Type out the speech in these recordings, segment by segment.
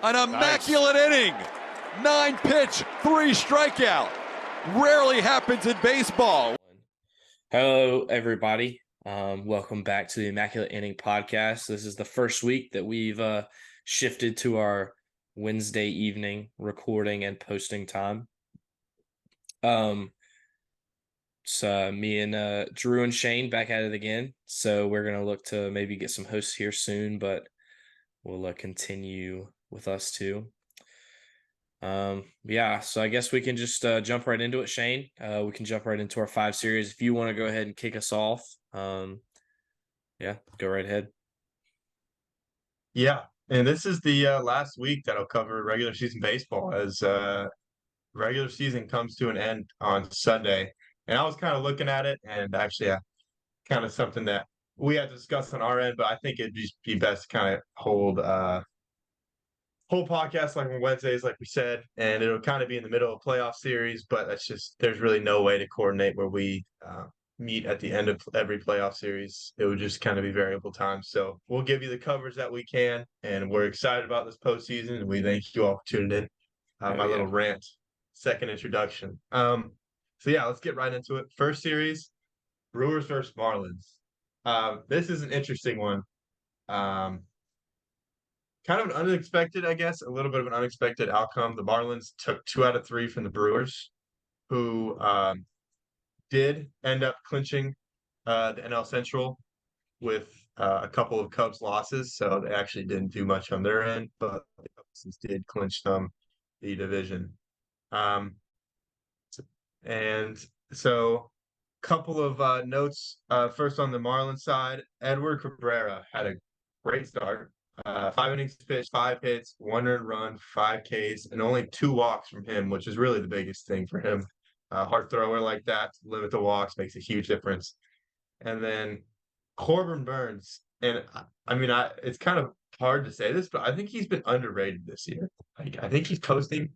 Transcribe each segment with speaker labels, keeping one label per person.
Speaker 1: An immaculate inning. 9-pitch, 3 strikeout. Rarely happens in baseball.
Speaker 2: Hello, everybody. Welcome back to the Immaculate Inning podcast. This is the first week that we've shifted to our Wednesday evening recording and posting time. So me and Drew and Shane back at it again. So we're going to look to maybe get some hosts here soon, but we'll continue with us too. Yeah, so I guess we can just jump right into it, Shane. We can jump right into our 5 series. If you want to go ahead and kick us off, yeah, go right ahead.
Speaker 3: Yeah, and this is the last week that'll cover regular season baseball as regular season comes to an end on Sunday. And I was kind of looking at it, and actually, kind of something that we had discussed on our end, but I think it'd just be best to kind of hold whole podcast like on Wednesdays, like we said, and it'll kind of be in the middle of playoff series, but that's just there's really no way to coordinate where we meet at the end of every playoff series. It would just kind of be variable time. So we'll give you the coverage that we can, and we're excited about this postseason, and we thank you all for tuning in. Little rant, second introduction. So yeah, let's get right into it. First series, Brewers versus Marlins. This is an interesting one. Kind of an unexpected, I guess, a little bit of an unexpected outcome. The Marlins took 2 out of 3 from the Brewers, who did end up clinching the NL Central with a couple of Cubs losses. So they actually didn't do much on their end, but the Cubs did clinch the division. And so couple of notes. First on the Marlins side, Edward Cabrera had a great start. 5 innings pitched, 5 hits, 1 earned run, 5 Ks, and only 2 walks from him, which is really the biggest thing for him. Hard thrower like that, to limit the walks makes a huge difference. And then Corbin Burns, and I mean, it's kind of hard to say this, but I think he's been underrated this year. I think he's posting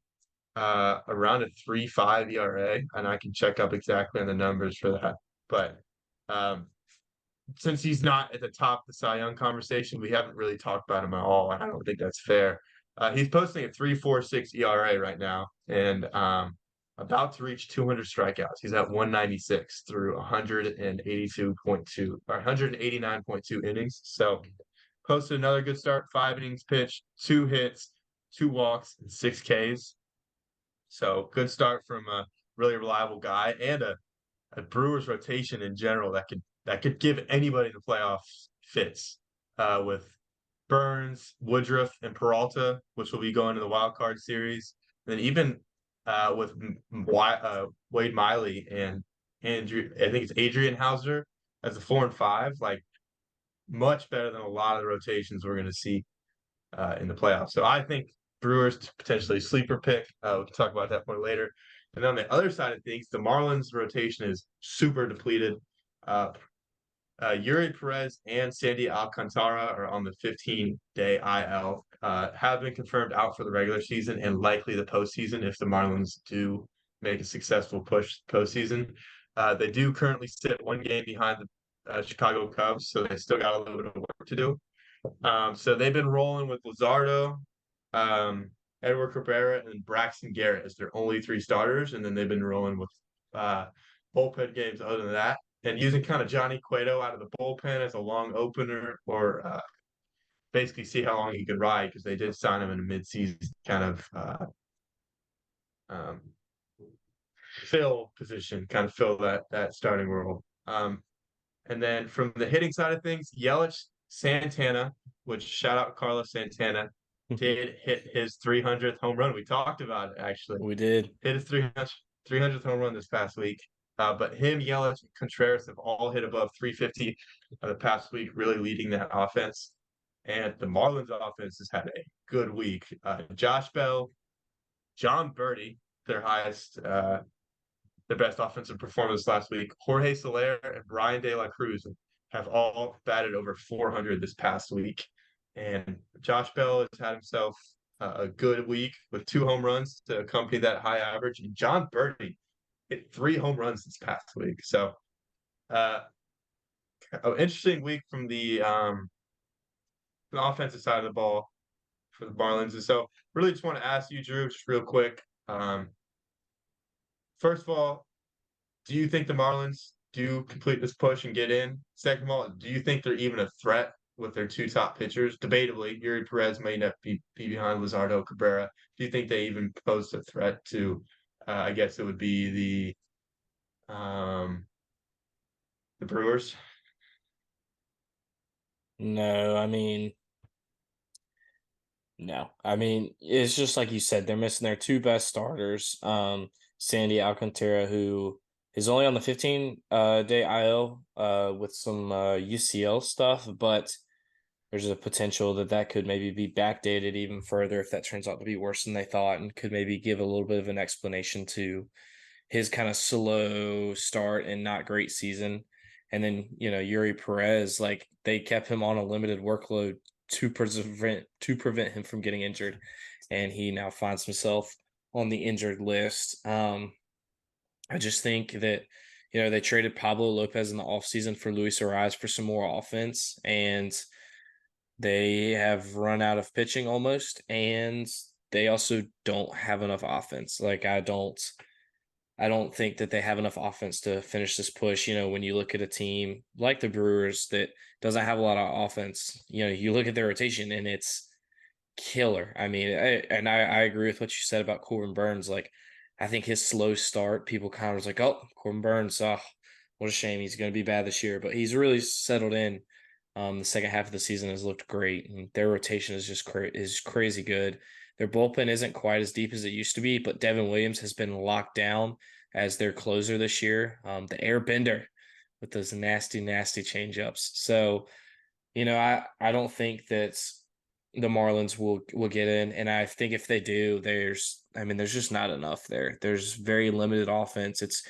Speaker 3: around a 3.5 ERA, and I can check up exactly on the numbers for that. But since he's not at the top of the Cy Young conversation, we haven't really talked about him at all, and I don't think that's fair. He's posting a 3.46 ERA right now, and about to reach 200 strikeouts. He's at 196 through 182.2 or 189.2 innings. So posted another good start, 5 innings pitched, 2 hits, 2 walks, and 6 Ks. So good start from a really reliable guy and a Brewers rotation in general that could give anybody the playoffs fits with Burns, Woodruff, and Peralta, which will be going to the wild card series. And then even with Wade Miley and Andrew, I think it's Adrian Hauser as a 4 and 5, like much better than a lot of the rotations we're going to see in the playoffs. So I think Brewers potentially sleeper pick. We can talk about that more later. And on the other side of things, the Marlins rotation is super depleted. Yuri Perez and Sandy Alcantara are on the 15-day IL, have been confirmed out for the regular season and likely the postseason if the Marlins do make a successful push postseason. They do currently sit 1 game behind the Chicago Cubs, so they still got a little bit of work to do. So they've been rolling with Luzardo, Edward Cabrera, and Braxton Garrett as their only 3 starters, and then they've been rolling with bullpen games other than that, and using kind of Johnny Cueto out of the bullpen as a long opener, or basically see how long he could ride, because they did sign him in a midseason kind of fill position, kind of fill that starting role. And then from the hitting side of things, Yelich, Santana, which shout out Carlos Santana, did hit his 300th home run. We talked about it, actually.
Speaker 2: We did.
Speaker 3: Hit his 300th home run this past week. But him, Yelich, and Contreras have all hit above 350 the past week, really leading that offense. And the Marlins offense has had a good week. Josh Bell, John Birdie, their best offensive performance last week. Jorge Soler and Brian De La Cruz have all batted over 400 this past week. And Josh Bell has had himself a good week with 2 home runs to accompany that high average. And John Birdie hit 3 home runs this past week. So an interesting week from the offensive side of the ball for the Marlins. And so really just want to ask you, Drew, just real quick. First of all, do you think the Marlins do complete this push and get in? Second of all, do you think they're even a threat with their two top pitchers? Debatably, Yuri Perez may not be behind Luzardo Cabrera. Do you think they even pose a threat to, I guess it would be the Brewers?
Speaker 2: No, I mean, no. I mean, it's just like you said, they're missing their two best starters. Sandy Alcantara, who is only on the 15 day IL with some UCL stuff, but there's a potential that that could maybe be backdated even further if that turns out to be worse than they thought, and could maybe give a little bit of an explanation to his kind of slow start and not great season. And then, Yuri Perez, like they kept him on a limited workload to prevent him from getting injured. And he now finds himself on the injured list. I just think that, they traded Pablo Lopez in the offseason for Luis Ariz for some more offense, and they have run out of pitching almost, and they also don't have enough offense. Like I don't think that they have enough offense to finish this push. When you look at a team like the Brewers that doesn't have a lot of offense, you look at their rotation and it's killer. I mean, I agree with what you said about Corbin Burns. Like, I think his slow start, people kind of was like, oh, Corbin Burns, oh, what a shame. He's going to be bad this year. But he's really settled in. The second half of the season has looked great, and their rotation is just is crazy good. Their bullpen isn't quite as deep as it used to be, but Devin Williams has been locked down as their closer this year. The airbender with those nasty, nasty changeups. So, I don't think that the Marlins will get in, and I think if they do, there's just not enough there. There's very limited offense. It's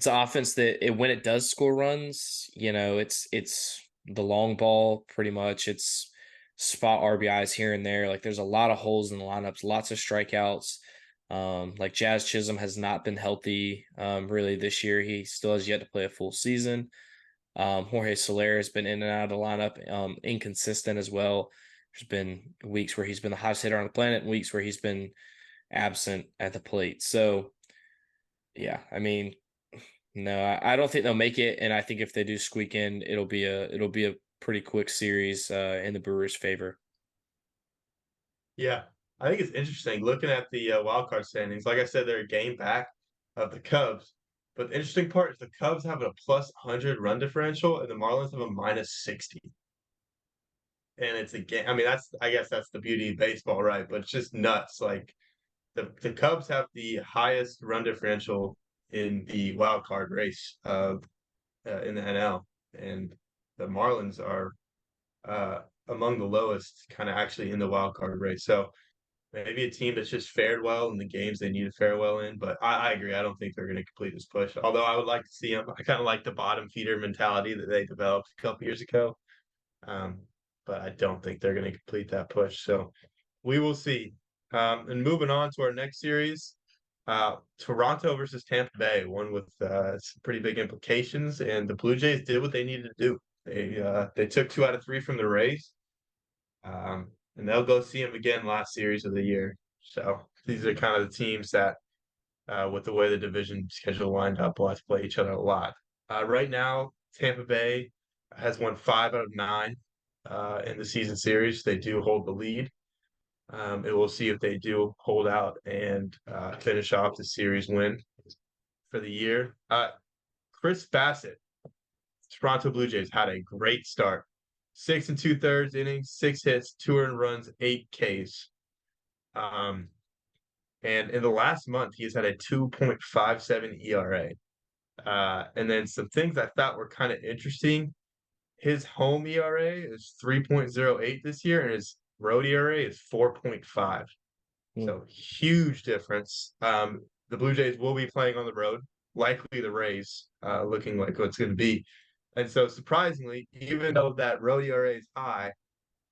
Speaker 2: an offense that when it does score runs, it's the long ball pretty much. It's spot RBIs here and there. Like there's a lot of holes in the lineups, lots of strikeouts. Like Jazz Chisholm has not been healthy really this year. He still has yet to play a full season. Jorge Soler has been in and out of the lineup, inconsistent as well. There's been weeks where he's been the hottest hitter on the planet and weeks where he's been absent at the plate. So, yeah, I mean, no, I don't think they'll make it, and I think if they do squeak in, it'll be a pretty quick series in the Brewers' favor.
Speaker 3: Yeah, I think it's interesting looking at the wild card standings. Like I said, they're a game back of the Cubs. But the interesting part is the Cubs have a plus 100 run differential, and the Marlins have a minus 60. And it's a game. I mean, I guess that's the beauty of baseball, right? But it's just nuts. Like the Cubs have the highest run differential in the wild card race of in the NL, and the Marlins are among the lowest, kind of actually in the wild card race. So maybe a team that's just fared well in the games they need to fare well in. But I agree. I don't think they're going to complete this push. Although I would like to see them. I kind of like the bottom feeder mentality that they developed a couple years ago. Um, but I don't think they're going to complete that push. So we will see. And moving on to our next series, Toronto versus Tampa Bay, one with some pretty big implications. And the Blue Jays did what they needed to do. They took 2 out of 3 from the Rays. And they'll go see him again last series of the year. So these are kind of the teams that, with the way the division schedule lined up, will have to play each other a lot. Right now, Tampa Bay has won 5 out of 9 in the season series. They do hold the lead. And we'll see if they do hold out and finish off the series win for the year. Chris Bassett, Toronto Blue Jays, had a great start. 6 2/3 innings, 6 hits, 2 earned runs, 8 Ks. And in the last month, he's had a 2.57 ERA. And then some things I thought were kind of interesting. His home ERA is 3.08 this year, and his road ERA is 4.5.
Speaker 2: Hmm.
Speaker 3: So huge difference. The Blue Jays will be playing on the road, likely the Rays, looking like what's going to be. And so surprisingly, even though that road ERA is high,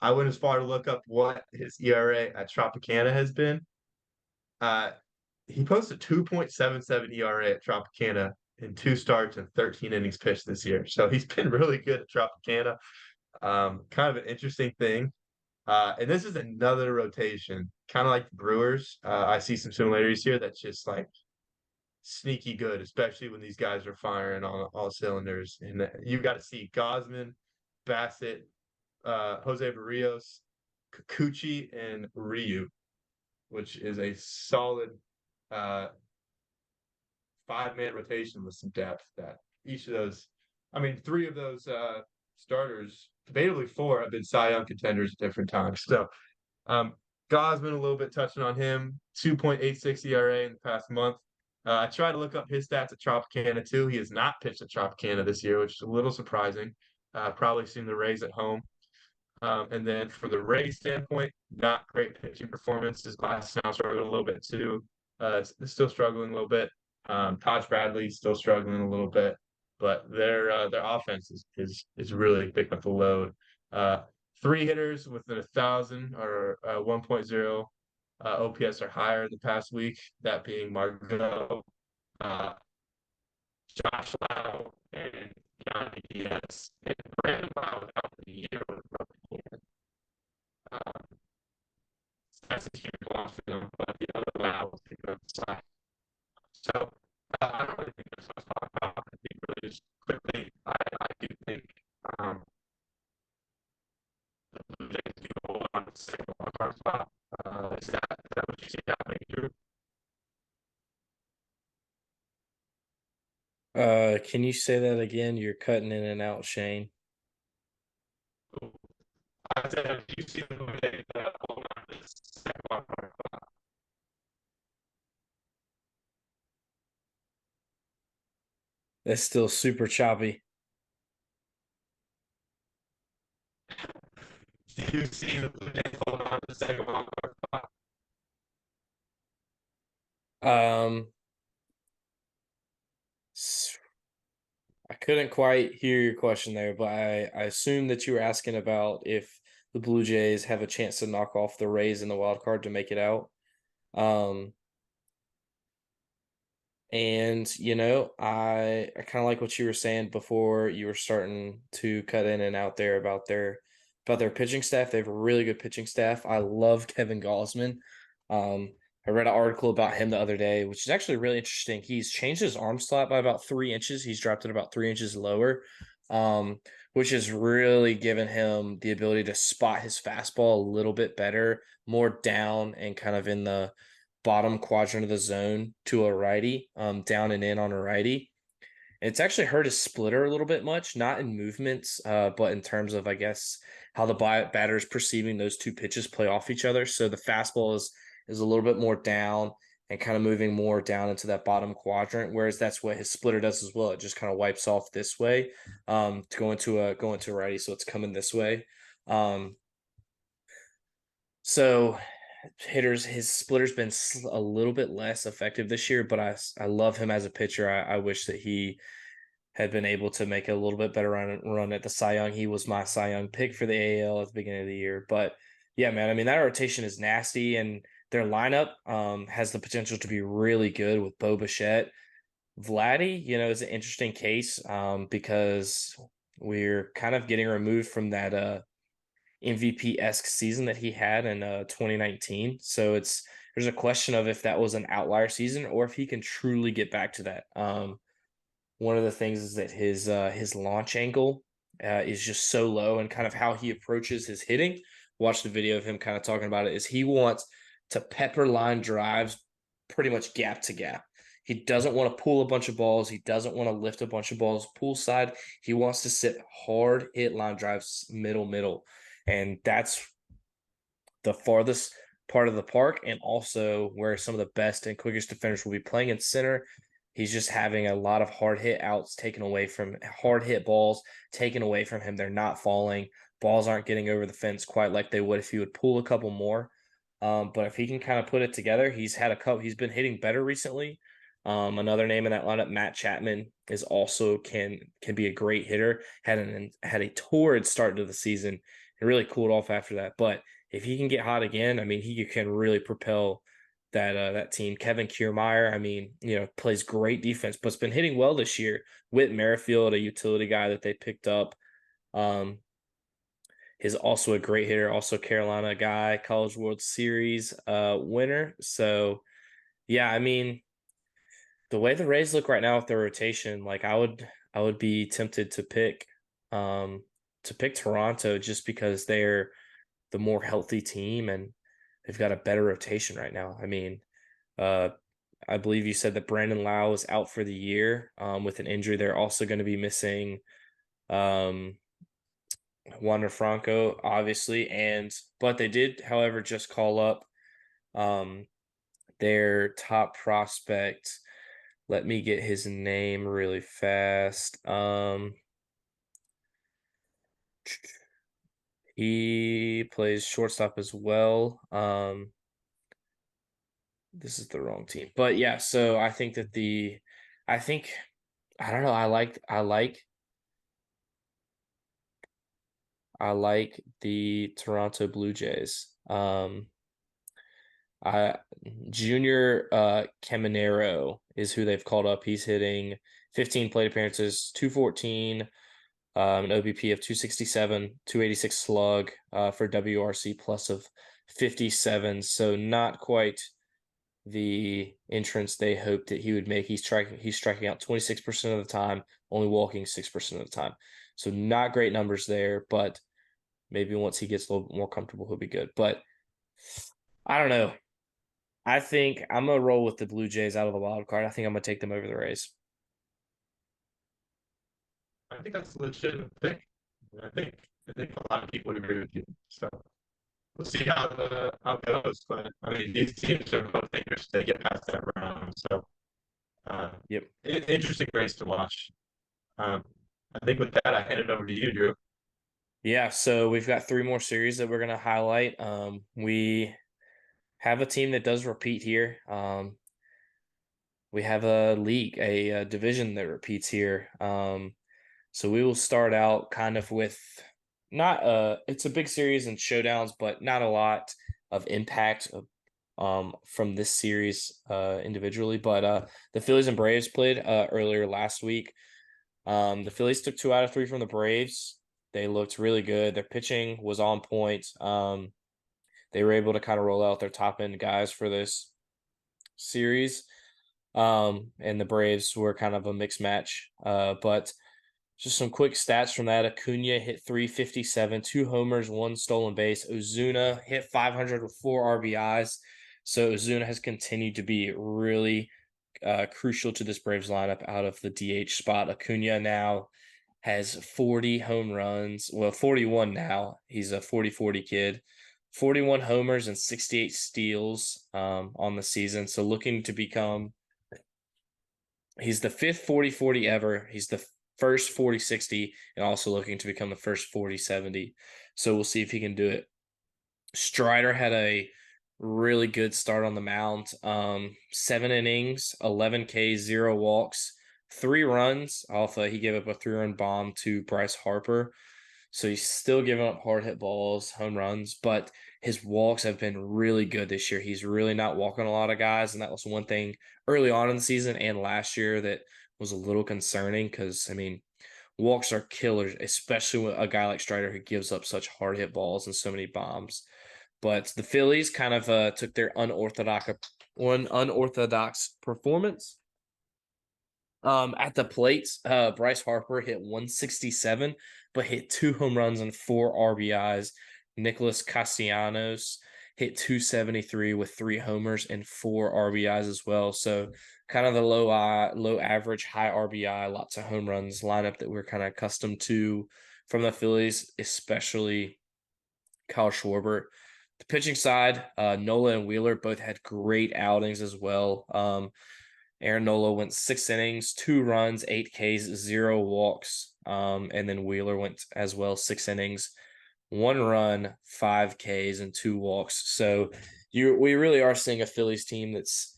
Speaker 3: I went as far to look up what his ERA at Tropicana has been. Uh, he posted 2.77 ERA at Tropicana in 2 starts and 13 innings pitched this year. So he's been really good at Tropicana. Kind of an interesting thing. And this is another rotation, kind of like the Brewers. I see some similarities here that's just like sneaky good, especially when these guys are firing on all cylinders. And you got to see Gosman, Bassett, Jose Barrios, Kikuchi, and Ryu, which is a solid uh, five-man rotation with some depth. That each of those, I mean, three of those starters, debatably four, have been Cy Young contenders at different times. So um, Gosman, a little bit touching on him, 2.86 ERA in the past month. I tried to look up his stats at Tropicana too. He has not pitched at Tropicana this year, which is a little surprising. Probably seen the Rays at home. And then for the Rays standpoint, not great pitching performance. His last now struggled a little bit too. Still struggling a little bit. Taj Bradley still struggling a little bit, but their offense is really picking up the load. Uh, Three hitters within 1,000 or 1.0 OPS or higher the past week. That being Margot, uh, Josh Lau, and Yanni Diaz. And Brandon Lau out for the year with a broken hand. Um, that's a huge loss for them, but the other Lau was picking up the slack. So I don't really think there's much to talk about. I think really just quickly, I do think um, the Blue Jays do hold on to the second wild card spot. Is that what you see happening, Drew?
Speaker 2: Can you say that again? You're cutting in and out, Shane.
Speaker 3: I said, do you see the Blue Jays hold on to the second wild card spot?
Speaker 2: That's still super choppy.
Speaker 3: Do you see the Blue Jays hold on to the second wild card spot?
Speaker 2: Um, I couldn't quite hear your question there, but I assume that you were asking about if the Blue Jays have a chance to knock off the Rays in the wild card to make it out. Um, and I kind of like what you were saying before you were starting to cut in and out there about their pitching staff. They have a really good pitching staff. I love Kevin Gausman. I read an article about him the other day, which is actually really interesting. He's changed his arm slot by about 3 inches. He's dropped it about 3 inches lower, which has really given him the ability to spot his fastball a little bit better, more down and kind of in the bottom quadrant of the zone to a righty, down and in on a righty. It's actually hurt his splitter a little bit much, not in movements, but in terms of, I guess, how the batter is perceiving those two pitches play off each other. So the fastball is a little bit more down and kind of moving more down into that bottom quadrant, whereas that's what his splitter does as well. It just kind of wipes off this way to go into a righty, so it's coming this way. So his splitter's been a little bit less effective this year, but I love him as a pitcher. I wish that he had been able to make a little bit better run at the Cy Young. He was my Cy Young pick for the AL at the beginning of the year. But yeah, man, I mean, that rotation is nasty, and their lineup has the potential to be really good with Bo Bichette. Vladdy, is an interesting case because we're kind of getting removed from that MVP-esque season that he had in 2019. So there's a question of if that was an outlier season or if he can truly get back to that. One of the things is that his launch angle is just so low, and kind of how he approaches his hitting. Watch the video of him kind of talking about it. Is he wants to pepper line drives pretty much gap to gap. He doesn't want to pull a bunch of balls. He doesn't want to lift a bunch of balls pool side. He wants to sit hard hit line drives middle. And that's the farthest part of the park, and also where some of the best and quickest defenders will be playing in center. He's just having a lot of hard hit outs taken away from hard hit balls taken away from him. They're not falling. Balls aren't getting over the fence quite like they would if he would pull a couple more. But if he can kind of put it together, he's been hitting better recently. Another name in that lineup, Matt Chapman, is also can be a great hitter. Had a torrid start to the season and really cooled off after that. But if he can get hot again, I mean, he can really propel that team. Kevin Kiermaier, I mean, plays great defense, but's been hitting well this year. Whit Merrifield, a utility guy that they picked up. is also a great hitter, also Carolina guy, College World Series winner. So yeah, I mean, the way the Rays look right now with their rotation, like I would be tempted to pick Toronto just because they're the more healthy team and they've got a better rotation right now. I mean, uh, I believe you said that Brandon Lau is out for the year with an injury. They're also going to be missing um, Wander Franco, obviously, but they did, however, just call up um, their top prospect. Let me get his name really fast. He plays shortstop as well. This is the wrong team. But yeah, so I think that I think I don't know, I like the Toronto Blue Jays. I Junior Caminero is who they've called up. He's hitting 15 plate appearances, 214, an OBP of 267, 286 slug for WRC plus of 57. So not quite the entrance they hoped that he would make. He's striking out 26% of the time, only walking 6% of the time. So not great numbers there, but maybe once he gets a little more comfortable, he'll be good. But I don't know. I think I'm gonna roll with the Blue Jays out of the wild card. I think I'm gonna take them over the Rays.
Speaker 3: I think that's a legitimate pick. I think a lot of people would agree with you. So we'll see how it goes. But I mean, these teams are both dangerous to get past that round. So uh,
Speaker 2: Yep.
Speaker 3: interesting race to watch. Um, I think with that, I hand it over to you, Drew.
Speaker 2: Yeah, so we've got three more series that we're gonna highlight. We have a team that does repeat here. We have a league, a division that repeats here. So we will start out kind of with not it's a big series and showdowns, but not a lot of impact from this series individually. But the Phillies and Braves played earlier last week. The Phillies took 2 out of 3 from the Braves. They looked really good. Their pitching was on point. They were able to kind of roll out their top end guys for this series. And the Braves were kind of a mixed match. But just some quick stats from that. Acuna hit 357, 2 homers, 1 stolen base. Ozuna hit 500 with 4 RBIs. So Ozuna has continued to be really crucial to this Braves lineup out of the DH spot. Acuna now has 40 home runs. Well, 41 now. He's a 40-40 kid. 41 homers and 68 steals on the season. So looking to become he's the fifth 40-40 ever. He's the first 40-60 and also looking to become the first 40-70. So we'll see if he can do it. Strider had a really good start on the mound. 7 innings, 11 Ks, 0 walks, 3 runs. He gave up a 3-run bomb to Bryce Harper. So he's still giving up hard hit balls, home runs, but his walks have been really good this year. He's really not walking a lot of guys, and that was one thing early on in the season and last year that was a little concerning because, I mean, walks are killers, especially with a guy like Strider who gives up such hard hit balls and so many bombs. But the Phillies kind of took their unorthodox performance at the plate. Bryce Harper hit 167, but hit 2 home runs and 4 RBIs. Nicholas Castellanos hit 273 with 3 homers and 4 RBIs as well. So kind of the low average, high RBI, lots of home runs lineup that we're kind of accustomed to from the Phillies, especially Kyle Schwarber. The pitching side, Nola and Wheeler both had great outings as well. Aaron Nola went 6 innings, 2 runs, 8 Ks, 0 walks. And then Wheeler went as well, 6 innings, 1 run, 5 Ks, and 2 walks. So we really are seeing a Phillies team that's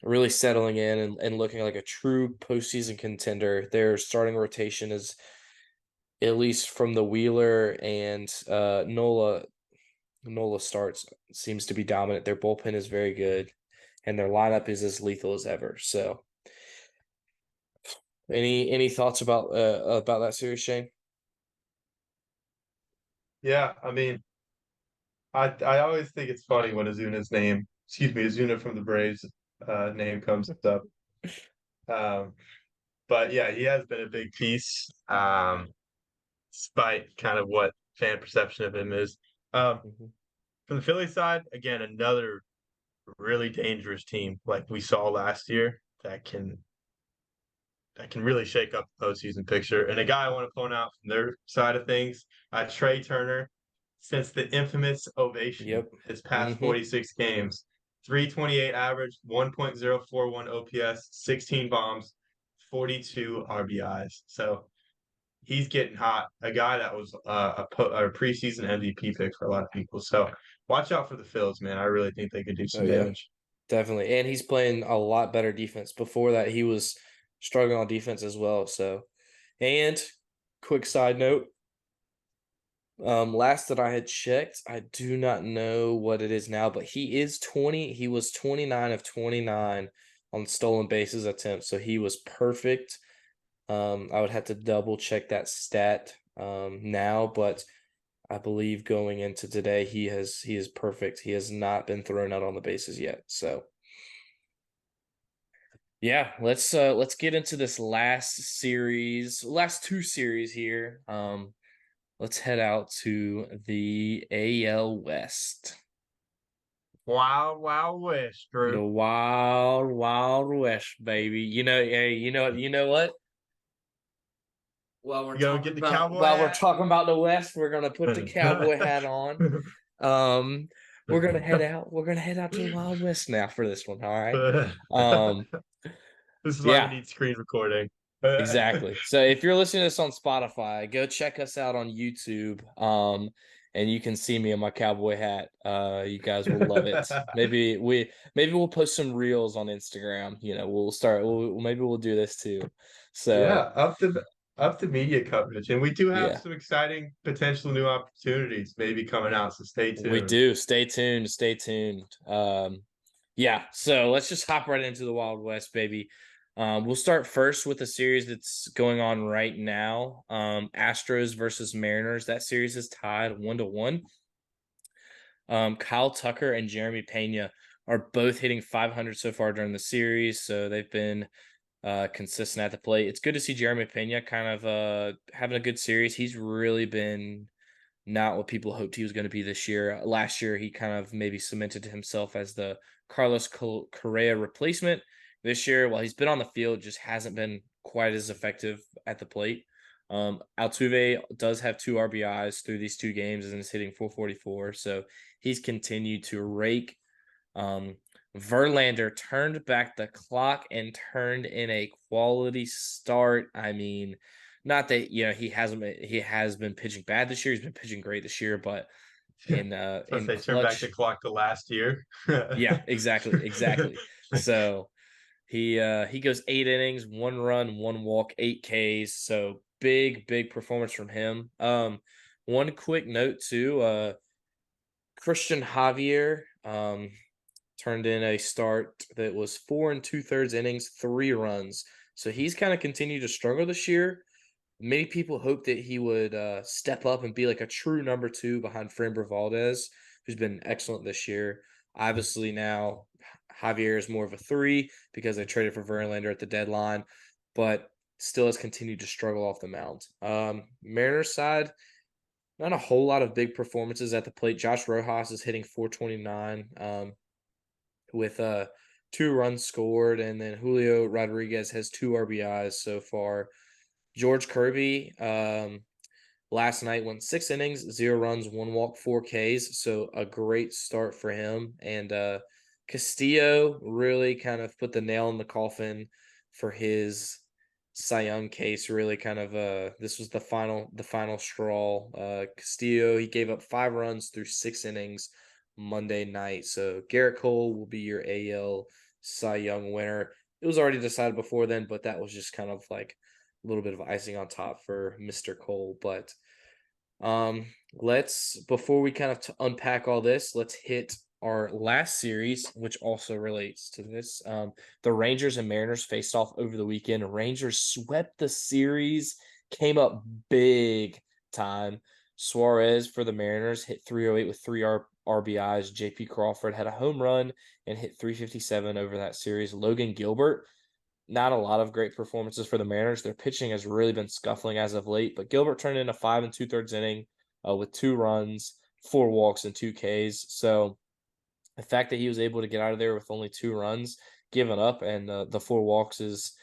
Speaker 2: really settling in and looking like a true postseason contender. Their starting rotation is, at least from the Wheeler and Nola starts, seems to be dominant. Their bullpen is very good, and their lineup is as lethal as ever. So, any thoughts about that series, Shane?
Speaker 3: Yeah, I mean, I always think it's funny when Azuna from the Braves name comes up. Um, but yeah, he has been a big piece, despite kind of what fan perception of him is. Um,
Speaker 2: Mhm.
Speaker 3: from the Philly side, again, another really dangerous team like we saw last year that can really shake up the postseason picture. And a guy I want to point out from their side of things, Trey Turner, since the infamous ovation
Speaker 2: Yep.
Speaker 3: his past
Speaker 2: Hmm.
Speaker 3: 46 games, 328 average, 1.041 OPS, 16 bombs, 42 RBIs. So he's getting hot. A guy that was a preseason MVP pick for a lot of people. So watch out for the Phils, man. I really think they could do
Speaker 2: Oh
Speaker 3: some
Speaker 2: yeah,
Speaker 3: damage.
Speaker 2: definitely. And he's playing a lot better defense. Before that, he was struggling on defense as well. So, and quick side note, last that I had checked, I do not know what it is now, but he was 29 of 29 on stolen bases attempts. So he was perfect. I would have to double check that stat now, but I believe going into today, he is perfect. He has not been thrown out on the bases yet. So yeah, let's get into this last two series here. Let's head out to the AL West.
Speaker 3: Wild, wild west,
Speaker 2: The
Speaker 3: Drew.
Speaker 2: wild, wild west, baby. Hey, you know what?
Speaker 3: You gonna get the cowboy
Speaker 2: While we're
Speaker 3: hat?
Speaker 2: talking about the West, we're gonna put the cowboy hat on. Um, we're gonna head out. We're gonna head out to the Wild West now for this one. All right. Um,
Speaker 3: This is why we
Speaker 2: yeah,
Speaker 3: need screen recording.
Speaker 2: exactly. So if you're listening to this on Spotify, go check us out on YouTube. And you can see me in my cowboy hat. You guys will love it. Maybe we'll post some reels on Instagram. Maybe we'll do this too.
Speaker 3: Yeah,
Speaker 2: So
Speaker 3: up to media coverage, and we do have
Speaker 2: yeah.
Speaker 3: some exciting potential new opportunities maybe coming out. So stay
Speaker 2: We
Speaker 3: tuned.
Speaker 2: do. Stay tuned. Stay tuned. Yeah. So let's just hop right into the Wild West, baby. We'll start first with a series that's going on right now. Astros versus Mariners. That series is tied 1-1. Kyle Tucker and Jeremy Pena are both hitting 500 so far during the series, so they've been consistent at the plate. It's good to see Jeremy Pena kind of having a good series. He's really been not what people hoped he was going to be this year. Last year, he kind of maybe cemented himself as the Carlos Correa replacement. This year, while he's been on the field, just hasn't been quite as effective at the plate. Altuve does have 2 RBIs through these 2 games and is hitting 444. So he's continued to rake. Um, Verlander turned back the clock and turned in a quality start. I mean, not that he has been pitching bad this year. He's been pitching great this year, but
Speaker 3: Plus,
Speaker 2: in
Speaker 3: they turn back the
Speaker 2: clutch,
Speaker 3: clock to last year.
Speaker 2: yeah, exactly. So he goes 8 innings, 1 run, 1 walk, 8 Ks. So big performance from him. One quick note too. Christian Javier turned in a start that was 4 2/3 innings, 3 runs. So he's kind of continued to struggle this year. Many people hoped that he would step up and be like a true number 2 behind Framber Valdez, who's been excellent this year. Obviously now Javier is more of a 3 because they traded for Verlander at the deadline, but still has continued to struggle off the mound. Mariners side, not a whole lot of big performances at the plate. Josh Rojas is hitting 429. With 2 runs scored, and then Julio Rodriguez has 2 RBIs so far. George Kirby last night went 6 innings, 0 runs, 1 walk, 4 Ks. So a great start for him. And Castillo really kind of put the nail in the coffin for his Cy Young case. Really kind of this was the final straw. Castillo, he gave up 5 runs through 6 innings Monday night. So Garrett Cole will be your AL Cy Young winner. It was already decided before then, but that was just kind of like a little bit of icing on top for Mr. Cole. But let's before we kind of unpack all this, let's hit our last series, which also relates to this. The Rangers and Mariners faced off over the weekend. Rangers swept the series, came up big time. Suarez for the Mariners hit 308 with three RBIs. JP Crawford had a home run and hit 357 over that series. Logan Gilbert, not a lot of great performances for the Mariners. Their pitching has really been scuffling as of late, but Gilbert turned in a 5 2/3 inning with 2 runs, 4 walks, and 2 Ks. So the fact that he was able to get out of there with only 2 runs given up and the 4 walks is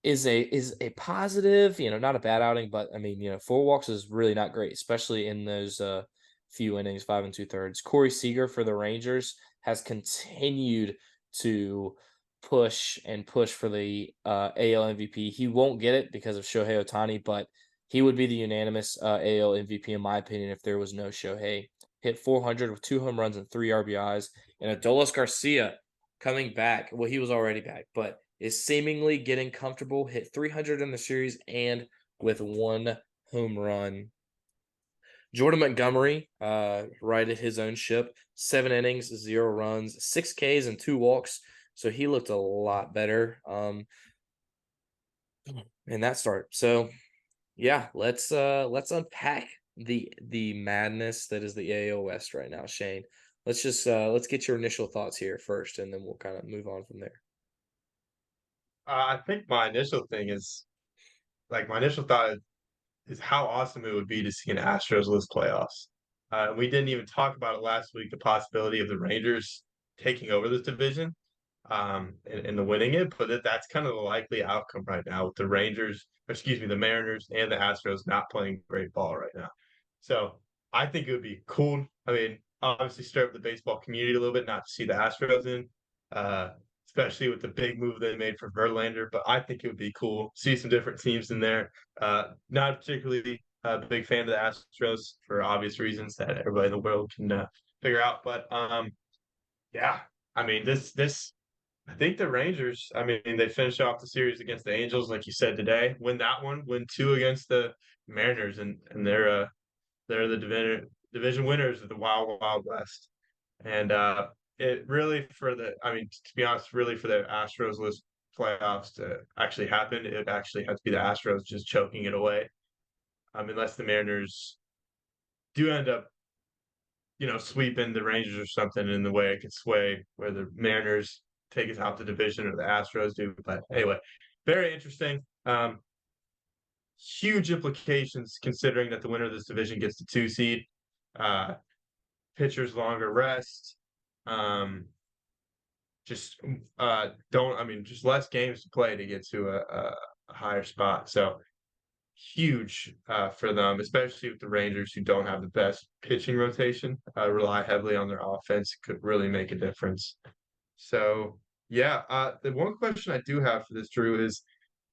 Speaker 2: a positive, not a bad outing, but I mean, 4 walks is really not great, especially in those few innings, 5 2/3. Corey Seager for the Rangers has continued to push and push for the AL MVP. He won't get it because of Shohei Ohtani, but he would be the unanimous AL MVP in my opinion if there was no Shohei. Hit 400 with 2 home runs and 3 RBIs, and Adolis Garcia coming back. Well, he was already back, but is seemingly getting comfortable. Hit 300 in the series and with 1 home run. Jordan Montgomery righted his own ship. 7 innings, 0 runs, 6 Ks, and 2 walks. So he looked a lot better in that start. So yeah, let's unpack the madness that is the AL West right now, Shane. Let's get your initial thoughts here first, and then we'll kind of move on from there.
Speaker 3: I think my initial thought is how awesome it would be to see an Astros-less playoffs. We didn't even talk about it last week, the possibility of the Rangers taking over this division, and the winning it, but that's kind of the likely outcome right now with the Mariners and the Astros not playing great ball right now. So I think it would be cool. I mean, obviously stir up the baseball community a little bit, not to see the Astros in, uh, especially with the big move they made for Verlander. But I think it would be cool see some different teams in there. Not particularly a big fan of the Astros for obvious reasons that everybody in the world can figure out. But yeah, I mean this. I think the Rangers. I mean, they finished off the series against the Angels, like you said today. Win that one. Win two against the Mariners, and they're the division winners of the Wild Wild West. And it really to be honest, really for the Astros list playoffs to actually happen, it actually has to be the Astros just choking it away. Unless the Mariners do end up, sweeping the Rangers or something in the way it could sway where the Mariners take us out the division or the Astros do. But anyway, very interesting. Huge implications considering that the winner of this division gets the 2 seed. Uh, Pitchers longer rest. Um, just just less games to play to get to a higher spot. So huge for them, especially with the Rangers who don't have the best pitching rotation. Rely heavily on their offense, could really make a difference. So yeah, the one question I do have for this, Drew, is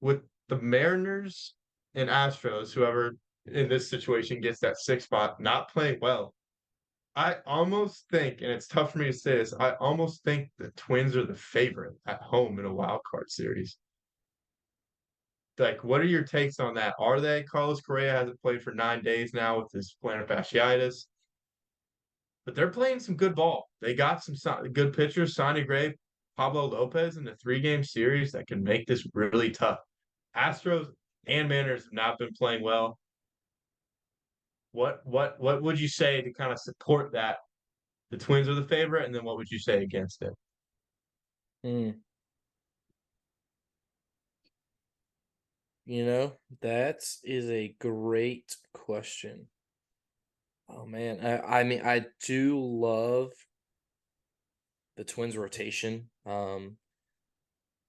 Speaker 3: with the Mariners and Astros, whoever in this situation gets that 6th spot, not playing well. I almost think, and it's tough for me to say this, I almost think the Twins are the favorite at home in a wild card series. Like, what are your takes on that? Are they? Carlos Correa hasn't played for 9 days now with his plantar fasciitis, but they're playing some good ball. They got some good pitchers, Sonny Gray, Pablo Lopez in a 3-game series that can make this really tough. Astros and Mariners have not been playing well. What would you say to kind of support that? The Twins are the favorite, and then what would you say against it?
Speaker 2: Hmm. That is a great question. Oh man, I mean, I do love the Twins rotation. Kenta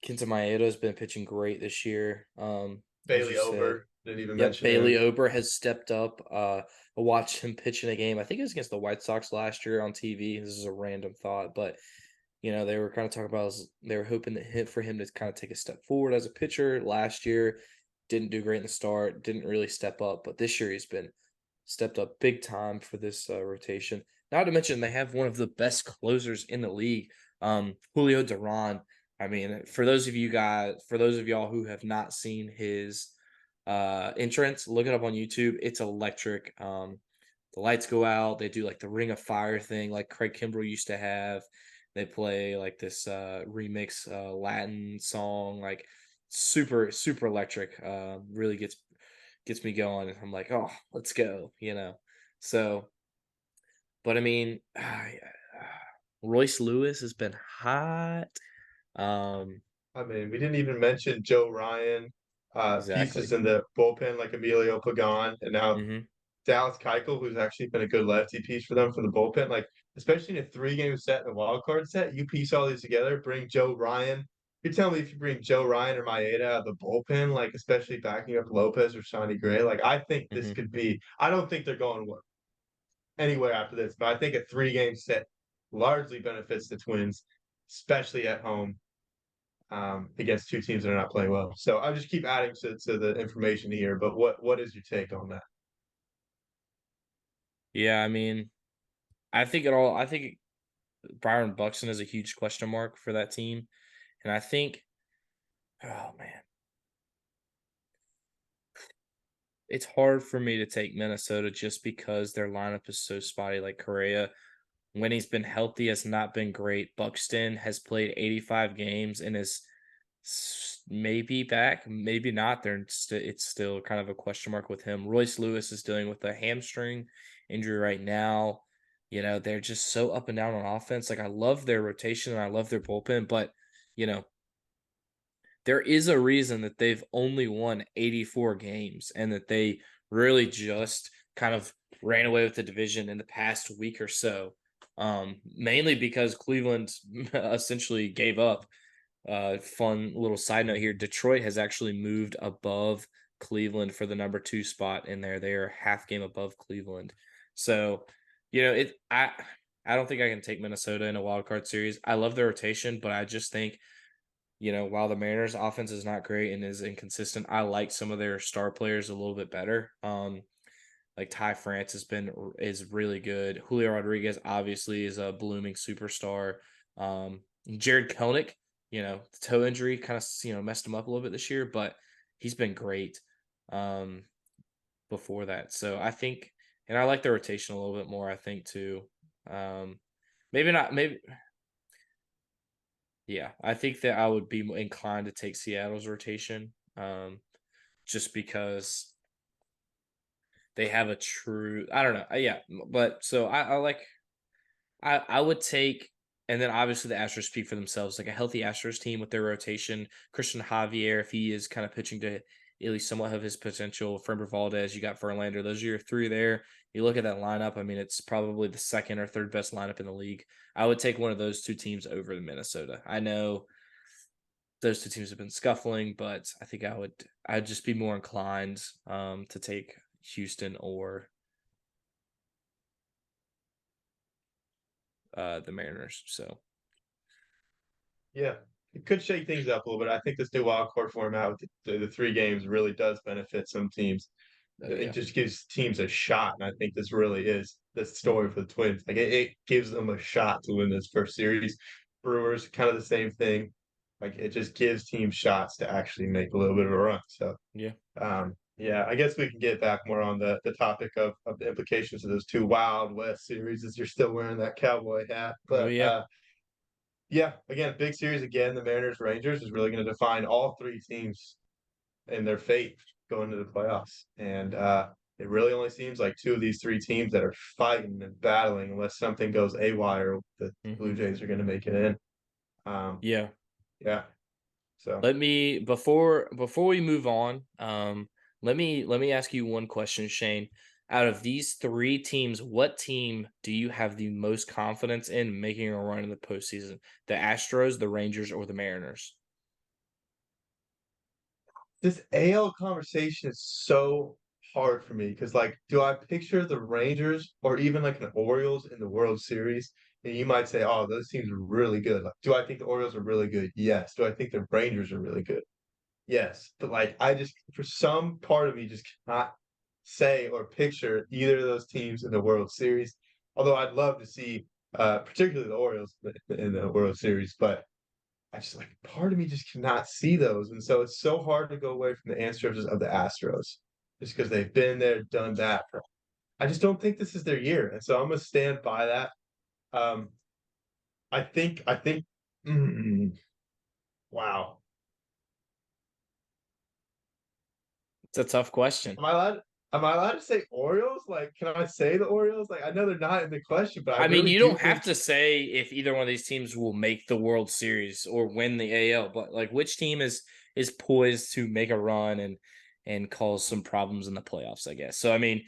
Speaker 2: Maeda's been pitching great this year. As
Speaker 3: Bailey
Speaker 2: you said,
Speaker 3: Ober, didn't even
Speaker 2: yep,
Speaker 3: mention
Speaker 2: Bailey
Speaker 3: him.
Speaker 2: Ober has stepped up. I watched him pitch in a game. I think it was against the White Sox last year on TV. This is a random thought, but they were kind of talking about they were hoping for him to kind of take a step forward as a pitcher. Last year, didn't do great in the start, didn't really step up, but this year he's been stepped up big time for this rotation. Not to mention they have one of the best closers in the league, Julio Duran. I mean, for those of y'all who have not seen his entrance, look it up on YouTube. It's electric. The lights go out. They do like the Ring of Fire thing, like Craig Kimbrell used to have. They play like this remix Latin song, like super super electric. Really gets gets me going. I'm like, oh, let's go, So, but I mean, Royce Lewis has been hot. Um,
Speaker 3: I mean, we didn't even mention Joe Ryan, pieces
Speaker 2: exactly.
Speaker 3: in the bullpen like Emilio Pagan, and now
Speaker 2: Hmm.
Speaker 3: Dallas Keuchel, who's actually been a good lefty piece for them for the bullpen. Like, especially in a three-game set and a wild card set, you piece all these together, bring Joe Ryan. You're telling me if you bring Joe Ryan or Maeda out of the bullpen, like especially backing up Lopez or Sonny Gray, like I think this
Speaker 2: Hmm.
Speaker 3: could be. I don't think they're going anywhere after this, but I think a three-game set largely benefits the Twins, especially at home against two teams that are not playing well. So I'll just keep adding to the information here. But what is your take on that?
Speaker 2: Yeah, I mean, I think Byron Buxton is a huge question mark for that team, and I think, oh man, it's hard for me to take Minnesota just because their lineup is so spotty. Like Correa, when he's been healthy, has not been great. Buxton has played 85 games and is maybe back, maybe not. It's still kind of a question mark with him. Royce Lewis is dealing with a hamstring injury right now. They're just so up and down on offense. Like I love their rotation and I love their bullpen, but you know, there is a reason that they've only won 84 games and that they really just kind of ran away with the division in the past week or so. Mainly because Cleveland essentially gave up. Fun little side note here: Detroit has actually moved above Cleveland for the number 2 spot in there. They are half game above Cleveland. So, it. I don't think I can take Minnesota in a wild card series. I love their rotation, but I just think while the Mariners' offense is not great and is inconsistent, I like some of their star players a little bit better. Like Ty France is really good. Julio Rodriguez obviously is a blooming superstar. Jared Kelenic, the toe injury kind of messed him up a little bit this year, but he's been great before that. So I think, and I like the rotation a little bit more. I think too. Maybe not. Maybe Yeah, I think that I would be inclined to take Seattle's rotation, just because they have a true. I don't know. Yeah, but so I like. I would take, and then obviously the Astros speak for themselves. Like a healthy Astros team with their rotation, Christian Javier, if he is kind of pitching to at least somewhat of his potential. Framber Valdez, you got Verlander. Those are your three there. You look at that lineup. I mean, it's probably the second or third best lineup in the league. I would take one of those two teams over the Minnesota. I know those two teams have been scuffling, but I think I'd just be more inclined to take Houston or the Mariners. So
Speaker 3: Yeah, it could shake things up a little bit. I think this new wild card format with the three games really does benefit some teams.
Speaker 2: oh
Speaker 3: It
Speaker 2: yeah.
Speaker 3: just gives teams a shot, and I think this really is the story
Speaker 2: Hmm.
Speaker 3: for the Twins. Like it gives them a shot to win this first series. Brewers kind of the same thing. Like it just gives teams shots to actually make a little bit of a run. So
Speaker 2: Yeah.
Speaker 3: yeah, I guess we can get back more on the topic of the implications of those two Wild West series as you're still wearing that cowboy hat.
Speaker 2: Oh
Speaker 3: But
Speaker 2: yeah.
Speaker 3: yeah, again, big series again. The Mariners Rangers is really going to define all three teams and their fate going to the playoffs. And it really only seems like two of these three teams that are fighting and battling, unless something goes awry, the Blue
Speaker 2: Hmm.
Speaker 3: Jays are going to make it in. Um,
Speaker 2: Yeah.
Speaker 3: yeah. So
Speaker 2: Let me before we move on, let me ask you one question, Shane. Out of these three teams, what team do you have the most confidence in making a run in the postseason? The Astros, the Rangers, or the Mariners?
Speaker 3: this AL conversation is so hard for me because, like, do I picture the Rangers or even like an Orioles in the World Series? And you might say, oh, those teams are really good. Like, do I think the Orioles are really good? Yes. Do I think the Rangers are really good? Yes. But like, I just, for some part of me, just cannot say or picture either of those teams in the World Series. Although I'd love to see, particularly the Orioles in the World Series, but I just like part of me just cannot see those, and so it's so hard to go away from the ancestors of the Astros, just because they've been there, done that. I just don't think this is their year, and so I'm gonna stand by that. Um, I think, mm, wow,
Speaker 2: It's a tough question.
Speaker 3: Am I allowed to say Orioles? Like, can I say the Orioles? Like, I know they're not in the question, but I
Speaker 2: I mean,
Speaker 3: really
Speaker 2: you
Speaker 3: do
Speaker 2: don't have
Speaker 3: think.
Speaker 2: to say if either one of these teams will make the World Series or win the AL, but like which team is poised to make a run and cause some problems in the playoffs, I guess. So I mean,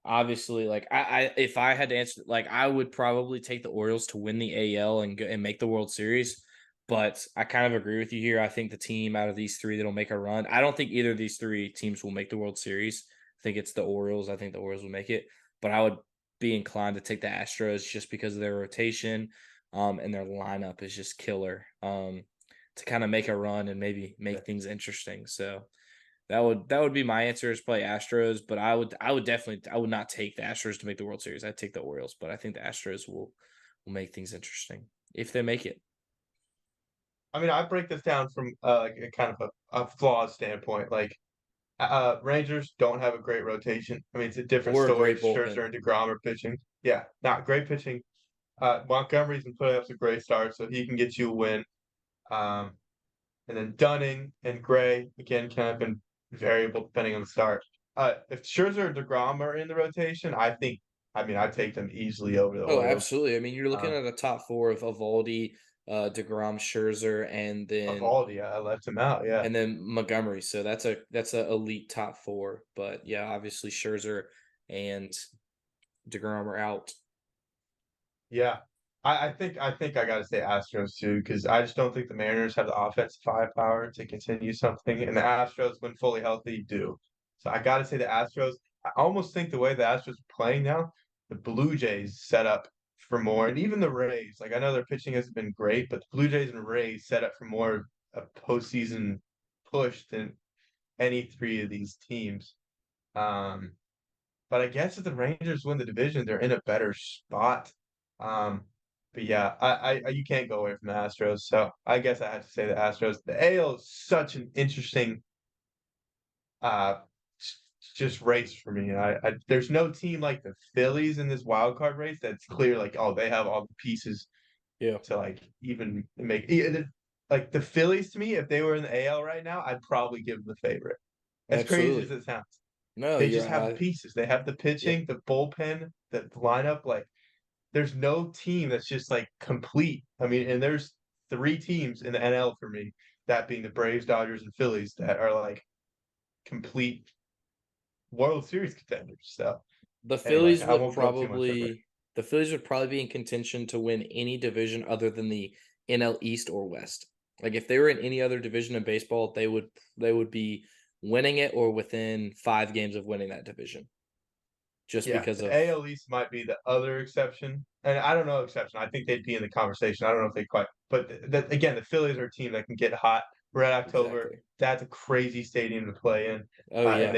Speaker 2: obviously, like I if I had to answer, like I would probably take the Orioles to win the AL and make the World Series. But I kind of agree with you here. I think the team out of these three that'll make a run. I don't think either of these three teams will make the World Series. I think it's the Orioles. I think the Orioles will make it. But I would be inclined to take the Astros just because of their rotation, and their lineup is just killer, to kind of make a run and maybe make things interesting. So that would be my answer is probably Astros, but I would not take the Astros to make the World Series. I'd take the Orioles, but I think the Astros will make things interesting if they make it.
Speaker 3: I mean, I break this down from like a kind of a flawed standpoint. Like, Rangers don't have a great rotation. I mean, it's a different
Speaker 2: Or a
Speaker 3: story.
Speaker 2: great
Speaker 3: Scherzer
Speaker 2: bullpen.
Speaker 3: and DeGrom are pitching. Yeah, not great pitching. Montgomery's been putting up some great starts, so he can get you a win. Um, and then Dunning and Gray again kind of been variable depending on the start. If Scherzer and DeGrom are in the rotation, I mean, I'd take them easily over the
Speaker 2: Oh,
Speaker 3: Orioles.
Speaker 2: absolutely. I mean, you're looking
Speaker 3: Um,
Speaker 2: at a top four of Evaldi, DeGrom, Scherzer,
Speaker 3: Evaldi, I left him out. Yeah,
Speaker 2: and then Montgomery. So that's a elite top four. But yeah, obviously Scherzer and DeGrom are out.
Speaker 3: yeah. I think I got to say Astros too because I just don't think the Mariners have the offensive firepower to continue something, and the Astros, when fully healthy, do. So I got to say the Astros. I almost think the way the Astros are playing now, the Blue Jays set up for more, and even the Rays. Like I know their pitching hasn't been great, but the Blue Jays and Rays set up for more of a postseason push than any three of these teams. Um, but I guess if the Rangers win the division, they're in a better spot. Um, but yeah, you can't go away from the Astros. So I guess I have to say the Astros. The AL is such an interesting uh just race for me. There's no team like the Phillies in this wild card race that's clear like, oh, they have all the pieces
Speaker 2: Yeah,
Speaker 3: to like even make like the Phillies to me, if they were in the AL right now, I'd probably give them the favorite. As crazy as
Speaker 2: absolutely.
Speaker 3: it sounds.
Speaker 2: No,
Speaker 3: They
Speaker 2: you're
Speaker 3: just have the pieces. They have the
Speaker 2: yeah.
Speaker 3: pitching, the bullpen, the lineup. Like, there's no team that's just like complete. I mean, and there's three teams in the NL for me, that being the Braves, Dodgers, and Phillies, that are like complete World Series contenders. So
Speaker 2: The
Speaker 3: anyway,
Speaker 2: Phillies
Speaker 3: I
Speaker 2: would
Speaker 3: won't go too much over it.
Speaker 2: probably the Phillies would probably be in contention to win any division other than the NL East or West. Like if they were in any other division in baseball, they would be winning it or within 5 games of winning that division. Just
Speaker 3: Yeah,
Speaker 2: because
Speaker 3: the
Speaker 2: of
Speaker 3: AL East might be the other exception, and I don't know exception. I think they'd be in the conversation. I don't know if they quite, but again, the Phillies are a team that can get hot. Red October,
Speaker 2: exactly.
Speaker 3: that's a crazy stadium to play in,
Speaker 2: Oh
Speaker 3: and
Speaker 2: yeah.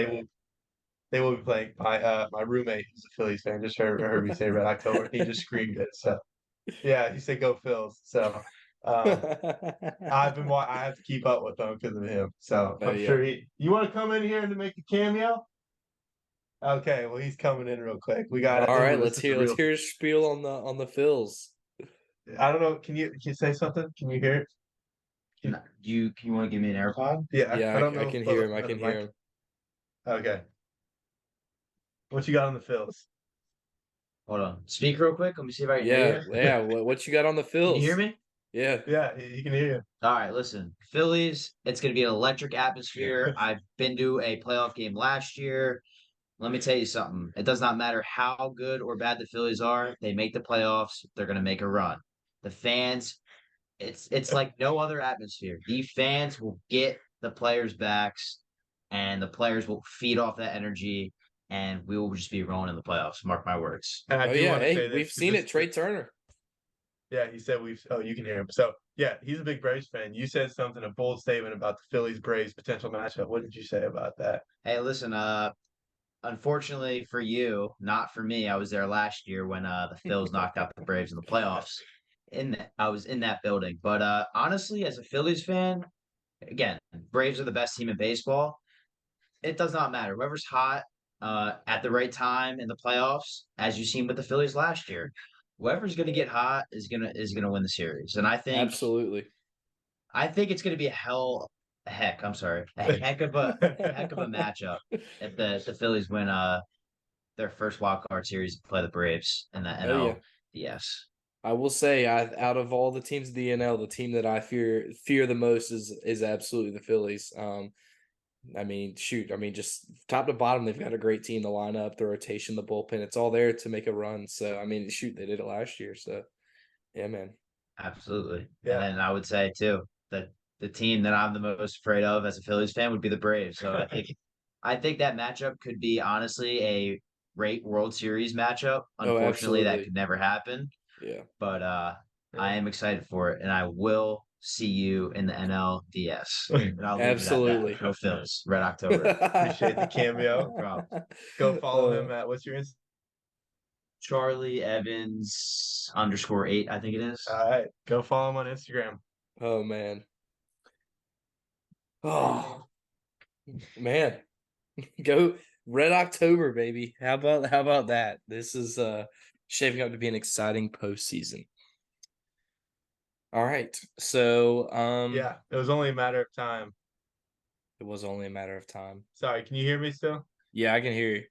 Speaker 3: they will be playing. My roommate who's a Phillies fan just heard me say Red October. He just screamed it. So yeah, he said go Phils. So um, I have to keep up with them because of him. So
Speaker 2: Oh
Speaker 3: I'm
Speaker 2: yeah.
Speaker 3: sure he. You want to come in here and make a cameo? Okay, well he's coming in real quick. We got
Speaker 2: All right,
Speaker 3: this
Speaker 2: let's
Speaker 3: is a
Speaker 2: hear let's
Speaker 3: real.
Speaker 2: hear your spiel on the Phils.
Speaker 3: I don't know. Can you say something? Can you hear it?
Speaker 4: Can you want to give me an AirPod?
Speaker 3: Yeah,
Speaker 2: Yeah,
Speaker 3: I don't
Speaker 2: I
Speaker 3: know
Speaker 2: can
Speaker 3: if
Speaker 2: hear him. I
Speaker 3: the
Speaker 2: can hear
Speaker 3: mic.
Speaker 2: him.
Speaker 3: Okay, what you got on the fills?
Speaker 4: Hold on. Speak real quick. Let me see if I can hear
Speaker 2: Yeah,
Speaker 4: you.
Speaker 2: yeah. What you got on the
Speaker 4: Can you hear
Speaker 2: Phils?
Speaker 4: me?
Speaker 2: Yeah.
Speaker 3: Yeah, he can hear you.
Speaker 4: All right, listen. Phillies, it's going to be an electric atmosphere. I've been to a playoff game last year. Let me tell you something. It does not matter how good or bad the Phillies are. They make the playoffs. They're going to make a run. The fans, it's like no other atmosphere. The fans will get the players' backs, and the players will feed off that energy, and we will just be rolling in the playoffs. Mark my words.
Speaker 3: And I
Speaker 2: Oh
Speaker 3: do
Speaker 2: yeah.
Speaker 3: want to
Speaker 2: Hey,
Speaker 3: say this
Speaker 2: we've
Speaker 3: because
Speaker 2: seen it. Trey Turner.
Speaker 3: yeah, he said we've. Oh, you can hear him. So yeah, he's a big Braves fan. You said something, a bold statement about the Phillies Braves potential matchup. What did you say about that?
Speaker 4: Hey, listen, unfortunately for you, not for me, I was there last year when the Phils knocked out the Braves in the playoffs. I was in that building. But honestly, as a Phillies fan, again, Braves are the best team in baseball. It does not matter. Whoever's hot at the right time in the playoffs, as you've seen with the Phillies last year, whoever's going to get hot is gonna win the series. And
Speaker 2: Absolutely.
Speaker 4: I think it's going to be a hell. I'm sorry, a heck of a matchup if the Phillies win their first wild card series to play the Braves in the
Speaker 2: Oh yeah.
Speaker 4: NLDS.
Speaker 2: I will say, out of all the teams in the NL, the team that I fear the most is absolutely the Phillies. I mean, shoot, I mean, just top to bottom, they've got a great team. The lineup, the rotation, the bullpen, it's all there to make a run. So, I mean, shoot, they did it last year. So, yeah, man.
Speaker 4: Absolutely.
Speaker 3: Yeah.
Speaker 4: And then I would say too that the team that I'm the most afraid of as a Phillies fan would be the Braves. So I think that matchup could be honestly a great World Series matchup.
Speaker 2: Oh,
Speaker 4: Unfortunately, that
Speaker 2: absolutely.
Speaker 4: could never happen.
Speaker 2: Yeah.
Speaker 4: But
Speaker 3: Yeah.
Speaker 4: I am excited for it, and I will see you in the NLDS. And I'll leave it at that.
Speaker 2: Absolutely.
Speaker 4: Go Phils, Red October.
Speaker 3: Appreciate the cameo.
Speaker 4: No problem.
Speaker 3: Go follow him at what's your Insta?
Speaker 4: Charlie Evans _8, I think it is.
Speaker 3: All right. Go follow him on Instagram.
Speaker 2: Oh man. Oh man. Go Red October, baby. How about that? This is shaping up to be an exciting postseason. All right. So
Speaker 3: Yeah, it was only a matter of time.
Speaker 2: it was only a matter of time.
Speaker 3: Sorry, can you hear me still?
Speaker 2: Yeah, I can hear you.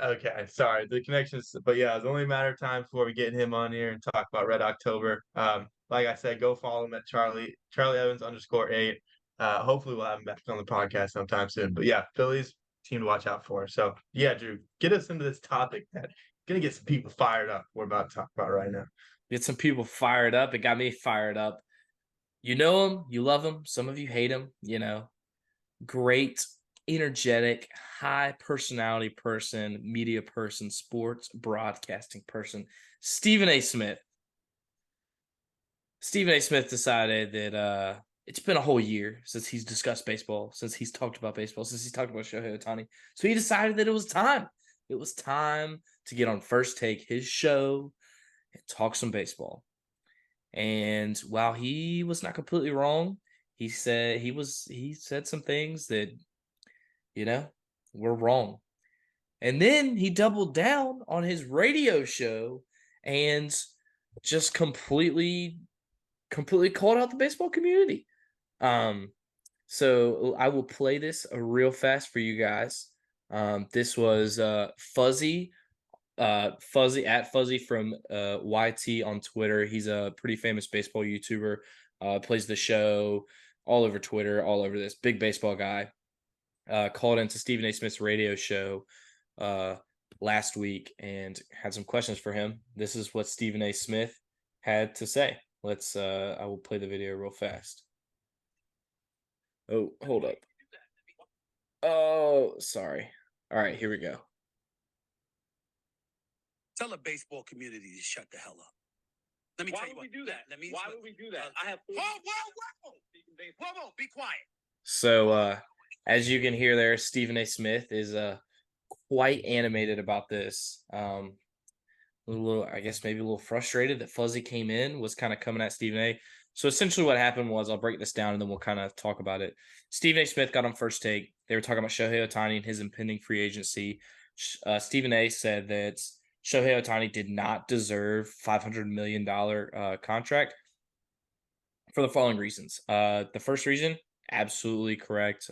Speaker 3: Okay, sorry, the connections, but yeah, it was only a matter of time before we get him on here and talk about Red October. Like I said, go follow him at Charlie Evans _8. Hopefully we'll have him back on the podcast sometime soon. But yeah, Phillies team to watch out for. So yeah, Drew, get us into this topic that gonna get some people fired up. We're about to talk about right now.
Speaker 2: Get some people fired up. It got me fired up. You know him, you love him. Some of you hate him. You know, great, energetic, high personality person, media person, sports broadcasting person, Stephen A. Smith. Stephen A. Smith decided that it's been a whole year since he's discussed baseball, since he's talked about baseball, since he's talked about Shohei Ohtani. So he decided that it was time. It was time to get on First Take, his show, and talk some baseball. And while he was not completely wrong, he said some things that, you know, were wrong. And then he doubled down on his radio show and just completely called out the baseball community. So I will play this real fast for you guys. This was Fuzzy at Fuzzy from YT on Twitter. He's a pretty famous baseball YouTuber. Plays the show all over Twitter, all over this big baseball guy. Called into Stephen A. Smith's radio show last week and had some questions for him. This is what Stephen A. Smith had to say. Let's I will play the video real fast. Oh, hold up. Oh, sorry. All right, here we go.
Speaker 5: Tell the baseball community to shut the hell up. Let me
Speaker 6: Why
Speaker 5: tell you
Speaker 6: would
Speaker 5: what.
Speaker 6: we do that? Why would we do that? I have.
Speaker 5: Whoa, be quiet.
Speaker 2: So as you can hear there, Stephen A. Smith is quite animated about this. A little, I guess maybe a little frustrated that Fuzzy came in, was kind of coming at Stephen A. So essentially what happened was, I'll break this down and then we'll kind of talk about it. Stephen A. Smith got on First Take. They were talking about Shohei Ohtani and his impending free agency. Stephen A. said that Shohei Ohtani did not deserve $500 million contract for the following reasons. The first reason, absolutely correct.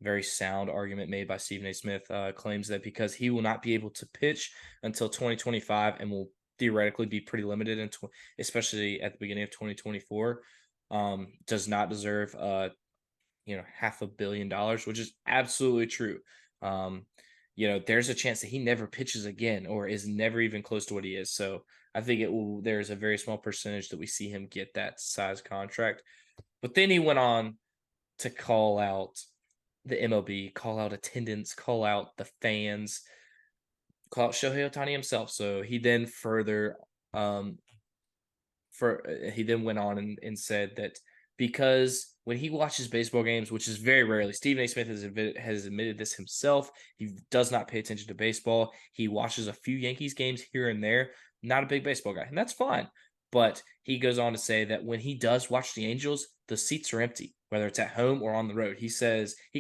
Speaker 2: Very sound argument made by Stephen A. Smith. Claims that because he will not be able to pitch until 2025 and will theoretically be pretty limited especially at the beginning of 2024, does not deserve $500 million, which is absolutely true. There's a chance that he never pitches again or is never even close to what he is. So I think there's a very small percentage that we see him get that size contract. But then he went on to call out the MLB, call out attendance, call out the fans, call out Shohei Ohtani himself. So he then he then went on and said that because when he watches baseball games, which is very rarely, Stephen A. Smith has admitted this himself, he does not pay attention to baseball. He watches a few Yankees games here and there, not a big baseball guy, and that's fine. But he goes on to say that when he does watch the Angels, the seats are empty, whether it's at home or on the road. He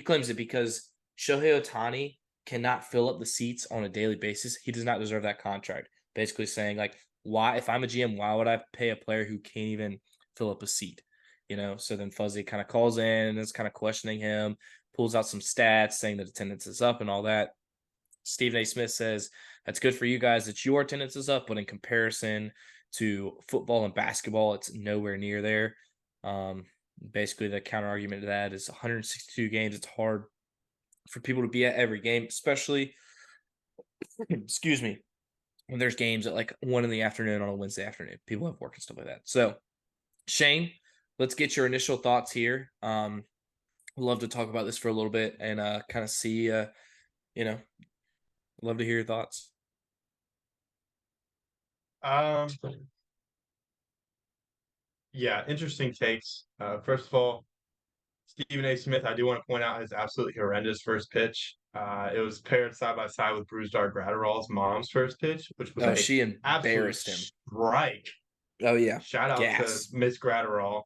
Speaker 2: claims it because Shohei Ohtani cannot fill up the seats on a daily basis. He does not deserve that contract. Basically saying, like, why, if I'm a GM, why would I pay a player who can't even fill up a seat? So then Fuzzy kind of calls in and is kind of questioning him, pulls out some stats saying that attendance is up and all that. Stephen A. Smith says, that's good for you guys that your attendance is up, but in comparison to football and basketball, it's nowhere near there. Basically, the counter argument to that is 162 games. It's hard for people to be at every game, especially, excuse me, when there's games at like 1 p.m. on a Wednesday afternoon. People have work and stuff like that. So, Shane, let's get your initial thoughts here. I'd love to talk about this for a little bit and kind of see, love to hear your thoughts.
Speaker 3: Yeah, interesting takes. First of all, Stephen A. Smith, I do want to point out his absolutely horrendous first pitch. It was paired side by side with Bruce Dart Gratterall's mom's first pitch, which was
Speaker 2: she
Speaker 3: absolute
Speaker 2: embarrassed him.
Speaker 3: strike.
Speaker 2: Oh yeah,
Speaker 3: shout out to Miss Gratterall.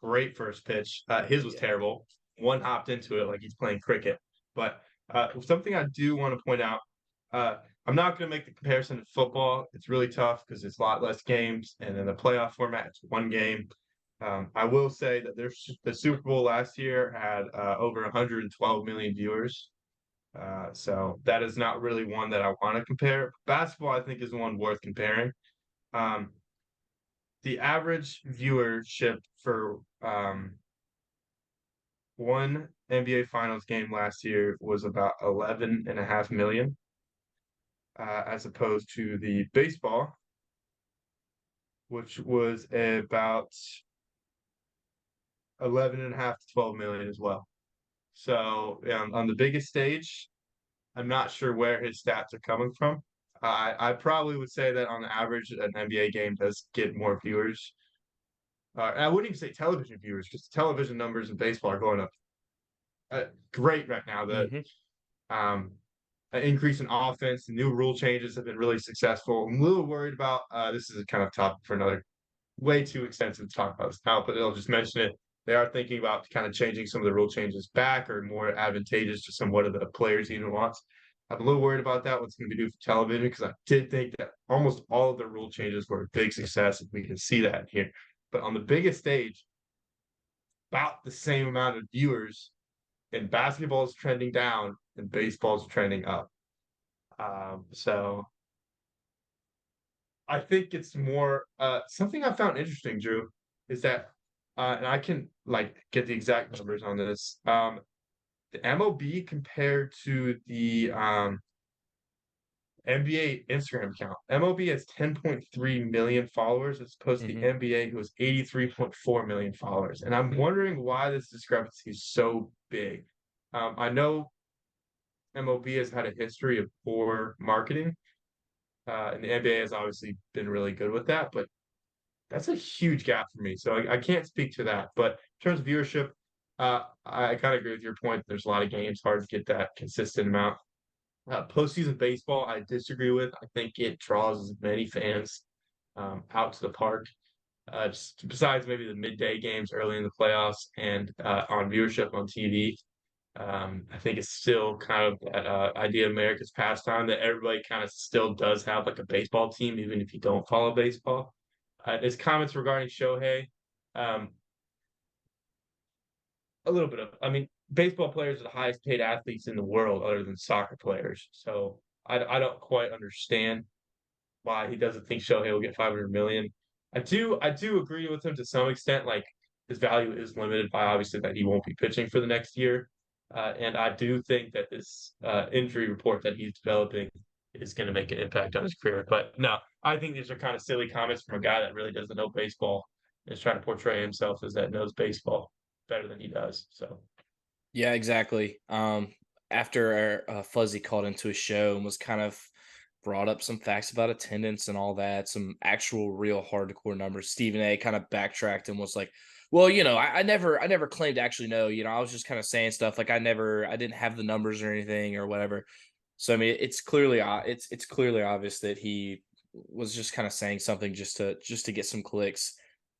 Speaker 3: Great first pitch. His was terrible. One hopped into it like he's playing cricket. But something I do want to point out, I'm not going to make the comparison to football. It's really tough because it's a lot less games. And in the playoff format, it's one game. I will say that the Super Bowl last year had over 112 million viewers. So that is not really one that I want to compare. Basketball, I think, is one worth comparing. The average viewership for one NBA Finals game last year was about 11.5 million, as opposed to the baseball, which was about 11.5 to 12 million as well. So on the biggest stage, I'm not sure where his stats are coming from. I probably would say that on average, an NBA game does get more viewers. I wouldn't even say television viewers, because television numbers in baseball are going up great right now. The an increase in offense, the new rule changes have been really successful. I'm a little worried about this is a kind of topic for another way too extensive to talk about this now, but I'll just mention it. They are thinking about kind of changing some of the rule changes back or more advantageous to somewhat of the players even wants. I'm a little worried about that, what's going to be due for television, because I did think that almost all of the rule changes were a big success, and we can see that here. But on the biggest stage, about the same amount of viewers, and basketball is trending down and baseball is trending up. So I think it's more something I found interesting, Drew, is that and I can like get the exact numbers on this. The MLB compared to the NBA Instagram account. MLB has 10.3 million followers as opposed to the NBA, who has 83.4 million followers. And I'm wondering why this discrepancy is so big. I know MLB has had a history of poor marketing, and the NBA has obviously been really good with that, but that's a huge gap for me. So I can't speak to that. But in terms of viewership, I kind of agree with your point. There's a lot of games, hard to get that consistent amount. Postseason baseball, I disagree with. I think it draws as many fans out to the park. Just besides maybe the midday games early in the playoffs and on viewership on TV. I think it's still kind of that idea of America's pastime that everybody kind of still does have like a baseball team, even if you don't follow baseball. His comments regarding Shohei, a little bit of, I mean, baseball players are the highest paid athletes in the world other than soccer players. So I don't quite understand why he doesn't think Shohei will get 500 million. I do agree with him to some extent. Like his value is limited by obviously that he won't be pitching for the next year. And I do think that this injury report that he's developing is going to make an impact on his career. But no, I think these are kind of silly comments from a guy that really doesn't know baseball and is trying to portray himself as that knows baseball better than he does. So,
Speaker 2: yeah, exactly. After Fuzzy called into a show and was kind of brought up some facts about attendance and all that, some actual real hardcore numbers, Stephen A kind of backtracked and was like, well, I never claimed to actually know, I was just kind of saying stuff like I didn't have the numbers or anything or whatever. So, I mean, it's clearly obvious that he was just kind of saying something just to get some clicks.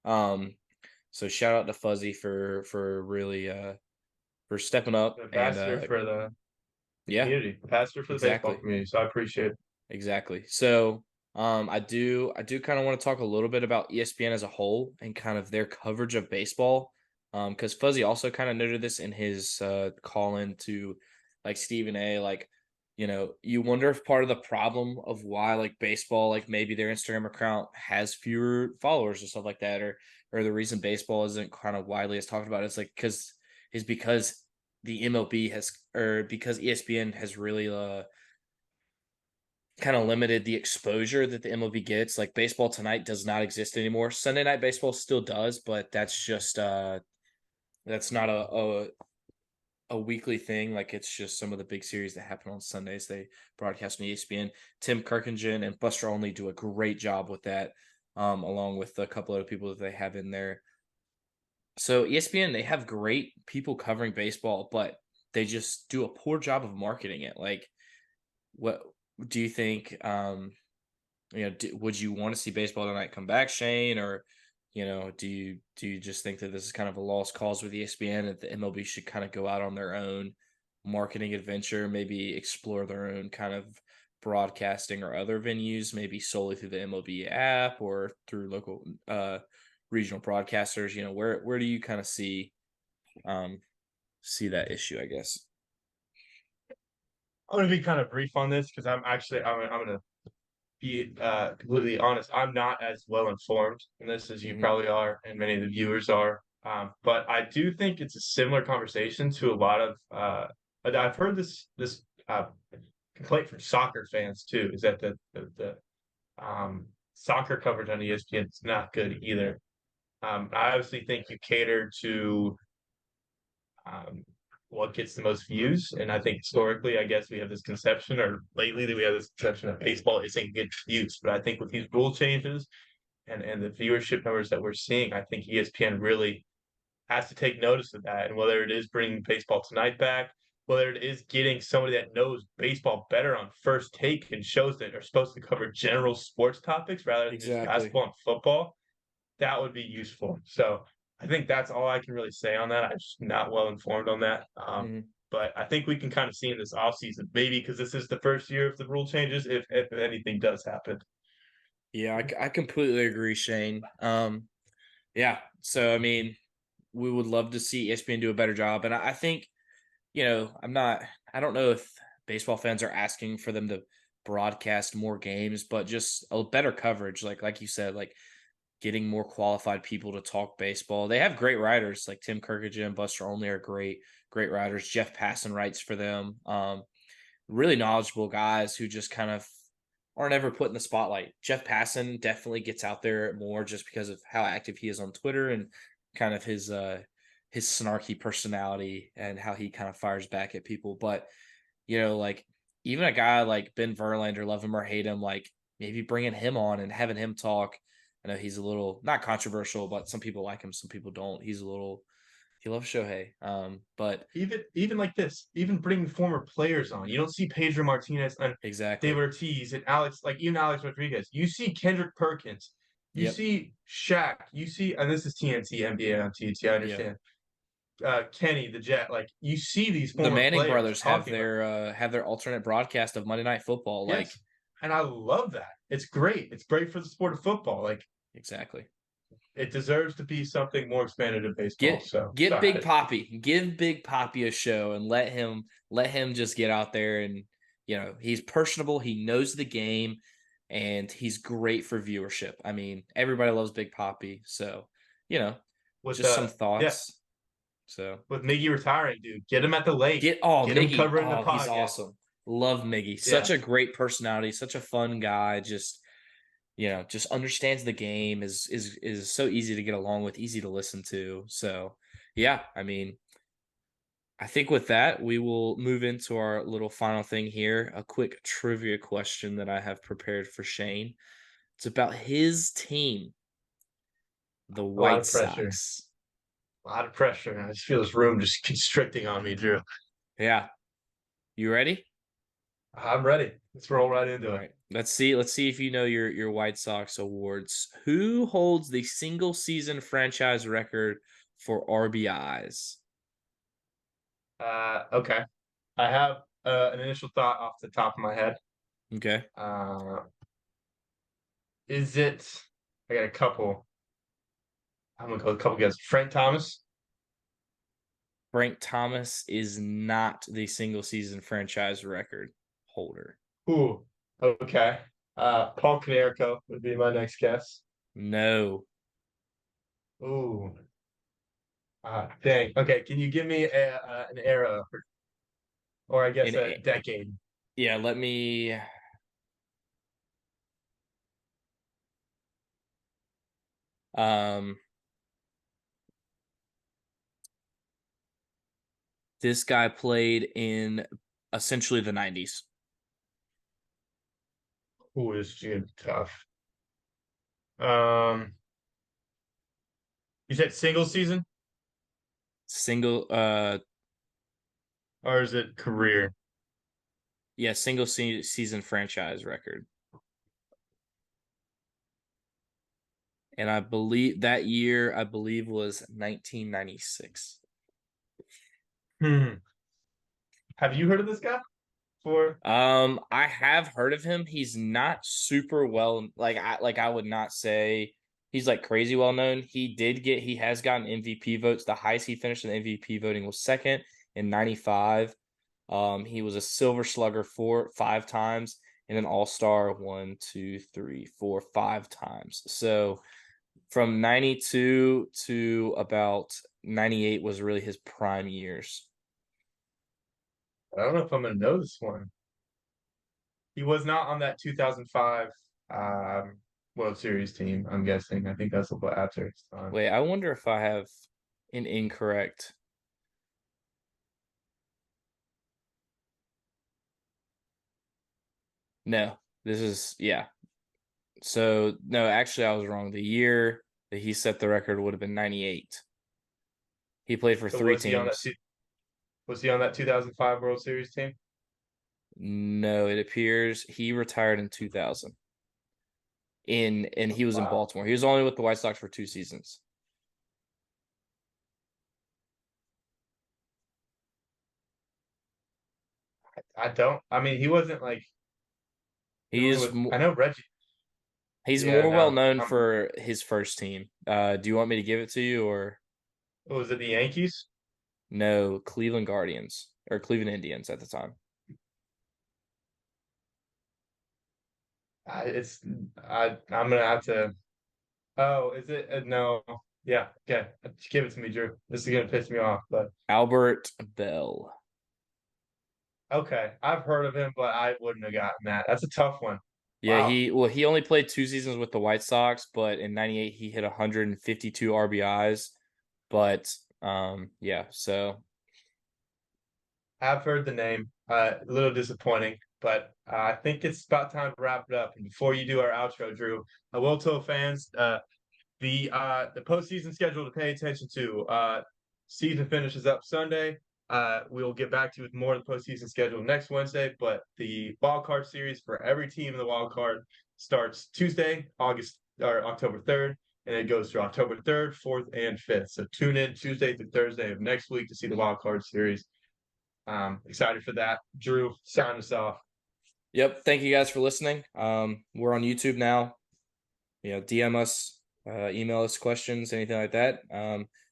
Speaker 2: So shout out to Fuzzy for really for stepping up
Speaker 3: the ambassador for the
Speaker 2: yeah
Speaker 3: community, the pastor for the baseball community. So I appreciate it.
Speaker 2: Exactly. So I do kind of want to talk a little bit about ESPN as a whole and kind of their coverage of baseball. Because Fuzzy also kind of noted this in his call in to like Stephen A. Like, you wonder if part of the problem of why like baseball, like maybe their Instagram account has fewer followers or stuff like that, or the reason baseball isn't kind of widely as talked about, it's like because the MLB has, or because ESPN has really kind of limited the exposure that the MLB gets. Like baseball tonight does not exist anymore. Sunday night baseball still does, but that's just that's not a weekly thing. Like it's just some of the big series that happen on Sundays. They broadcast on ESPN. Tim Kirkingen and Buster Only do a great job with that, along with a couple other people that they have in there. So ESPN, they have great people covering baseball, but they just do a poor job of marketing it. Like, what do you think? Would you want to see baseball tonight come back, Shane, or do you just think that this is kind of a lost cause with ESPN, and the MLB should kind of go out on their own marketing adventure, maybe explore their own kind of broadcasting or other venues, maybe solely through the MLB app or through local regional broadcasters? Where do you kind of see that issue, I guess?
Speaker 3: I'm going to be kind of brief on this because I'm going to be completely honest. I'm not as well informed in this as you
Speaker 2: Mhm.
Speaker 3: probably are, and many of the viewers are. But I do think it's a similar conversation to a lot of. I've heard this complaint from soccer fans too. Is that the soccer coverage on ESPN is not good either. I obviously think you cater to um, what gets the most views. And I think historically, I guess we have this conception, or lately, that we have this conception that baseball isn't good views. But I think with these rule changes and the viewership numbers that we're seeing, I think ESPN really has to take notice of that. And whether it is bringing baseball tonight back, whether it is getting somebody that knows baseball better on first take and shows that are supposed to cover general sports topics rather than just
Speaker 2: Exactly.
Speaker 3: basketball and football, that would be useful. So I think that's all I can really say on that. I'm just not well informed on that.
Speaker 2: Mhm.
Speaker 3: But I think we can kind of see in this offseason, maybe because this is the first year of the rule changes, if anything does happen.
Speaker 2: Yeah, I completely agree, Shane. Yeah. So I mean, we would love to see ESPN do a better job, and I think I don't know if baseball fans are asking for them to broadcast more games, but just a better coverage, like you said, like getting more qualified people to talk baseball. They have great writers like Tim Kirkagin and Buster Only are great writers. Jeff Passan writes for them. Really knowledgeable guys who just kind of aren't ever put in the spotlight. Jeff Passan definitely gets out there more just because of how active he is on Twitter and kind of his snarky personality and how he kind of fires back at people. But like even a guy like Ben Verlander, love him or hate him, like maybe bringing him on and having him talk. I know he's a little not controversial, but some people like him, some people don't. He loves Shohei. But
Speaker 3: Even like this, even bringing former players on. You don't see Pedro Martinez and
Speaker 2: exactly.
Speaker 3: David Ortiz and Alex, like even Alex Rodriguez. You see Kendrick Perkins. You
Speaker 2: Yep.
Speaker 3: see Shaq. You see, and this is TNT, NBA on TNT, I
Speaker 2: Yep.
Speaker 3: understand. Kenny the Jet. Like you see these
Speaker 2: The
Speaker 3: former
Speaker 2: Manning
Speaker 3: players
Speaker 2: brothers
Speaker 3: talking about.
Speaker 2: have their alternate broadcast of Monday Night Football. Like
Speaker 3: Yes. And I love that. It's great. It's great for the sport of football. Like
Speaker 2: exactly.
Speaker 3: it deserves to be something more expanded in baseball. So
Speaker 2: Get Big
Speaker 3: sorry.
Speaker 2: Poppy. Give Big Poppy a show and let him just get out there and he's personable, he knows the game, and he's great for viewership. I mean, everybody loves Big Poppy, so you know,
Speaker 3: With
Speaker 2: just some
Speaker 3: yeah,
Speaker 2: thoughts. So
Speaker 3: with Miggy retiring, dude. Get him at the lake. Get him
Speaker 2: Miggy.
Speaker 3: covering the
Speaker 2: Oh, he's
Speaker 3: podcast.
Speaker 2: awesome. Love Miggy. Such
Speaker 3: Yeah.
Speaker 2: a great personality, such a fun guy, just understands the game, is so easy to get along with, easy to listen to. So yeah, I mean, I think with that we will move into our little final thing here, a quick trivia question that I have prepared for Shane. It's about his team, the
Speaker 3: A lot
Speaker 2: White
Speaker 3: of pressure.
Speaker 2: Sox.
Speaker 3: A lot of pressure. I just feel this room just constricting on me, Drew.
Speaker 2: Yeah, you ready?
Speaker 3: I'm ready. Let's roll right into
Speaker 2: All
Speaker 3: it.
Speaker 2: right, let's see if you know your White Sox awards. Who holds the single season franchise record for RBIs?
Speaker 3: Okay. I have an initial thought off the top of my head.
Speaker 2: Okay.
Speaker 3: Uh, Is it? I got a couple. I'm gonna go with a couple guys. Frank Thomas.
Speaker 2: Frank Thomas is not the single season franchise record holder.
Speaker 3: Ooh, okay. Paul Konerko would be my next guess.
Speaker 2: No.
Speaker 3: Ooh, dang. Okay, can you give me an era or I guess
Speaker 2: In
Speaker 3: a decade?
Speaker 2: Yeah, let me this guy played in essentially the 90s.
Speaker 3: Ooh, this is gonna be tough. Um, you said single season
Speaker 2: Single
Speaker 3: or is it career?
Speaker 2: yeah, season franchise record. And I believe that year was 1996.
Speaker 3: Hmm. Have you heard of this guy? For
Speaker 2: I have heard of him. He's not super well, I would not say he's like crazy well known. He has gotten MVP votes. The highest he finished in MVP voting was second in 95. He was a silver slugger 5 times and an all-star 5 times. So from 92 to about 98 was really his prime years.
Speaker 3: I don't know if I'm gonna know this one. He was not on that 2005 World Series team, I'm guessing. I think that's what after it's on.
Speaker 2: Wait, I wonder if I have an incorrect. No, this is, yeah. So, no, actually, I was wrong. The year that he set the record would have been 98. He played for
Speaker 3: So
Speaker 2: 3 teams.
Speaker 3: Was he on that 2005 World Series team?
Speaker 2: No, it appears he retired in 2000. And he was in
Speaker 3: Wow.
Speaker 2: Baltimore. He was only with the White Sox for 2 seasons.
Speaker 3: I don't. I mean, he wasn't like
Speaker 2: He's
Speaker 3: I know Reggie.
Speaker 2: he's
Speaker 3: Yeah,
Speaker 2: more well
Speaker 3: no.
Speaker 2: known for his first team. Do you want me to give it to you, or
Speaker 3: Was it the Yankees?
Speaker 2: no? Cleveland Guardians or Cleveland Indians at the time.
Speaker 3: I'm gonna have to. Oh, is it? No. Yeah. Okay. Give it to me, Drew. This is gonna piss me off, but
Speaker 2: Albert Bell.
Speaker 3: okay. I've heard of him, but I wouldn't have gotten that. That's a tough one.
Speaker 2: Yeah,
Speaker 3: Wow.
Speaker 2: he only played 2 seasons with the White Sox, but in 98 he hit 152 RBIs. But yeah, so
Speaker 3: I've heard the name. A little disappointing, but I think it's about time to wrap it up. And before you do our outro, Drew, I will tell fans the postseason schedule to pay attention to. Season finishes up Sunday. We'll get back to you with more of the postseason schedule next Wednesday, but the wild card series for every team in the wild card starts Tuesday, October 3rd, and it goes through October 3rd, 4th, and 5th. So tune in Tuesday through Thursday of next week to see the wild card series. Excited for that. Drew, sign us off.
Speaker 2: yep. Thank you guys for listening. We're on YouTube now. DM us, email us questions, anything like that.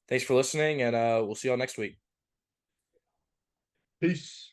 Speaker 2: Thanks for listening, and we'll see y'all next week.
Speaker 3: Peace.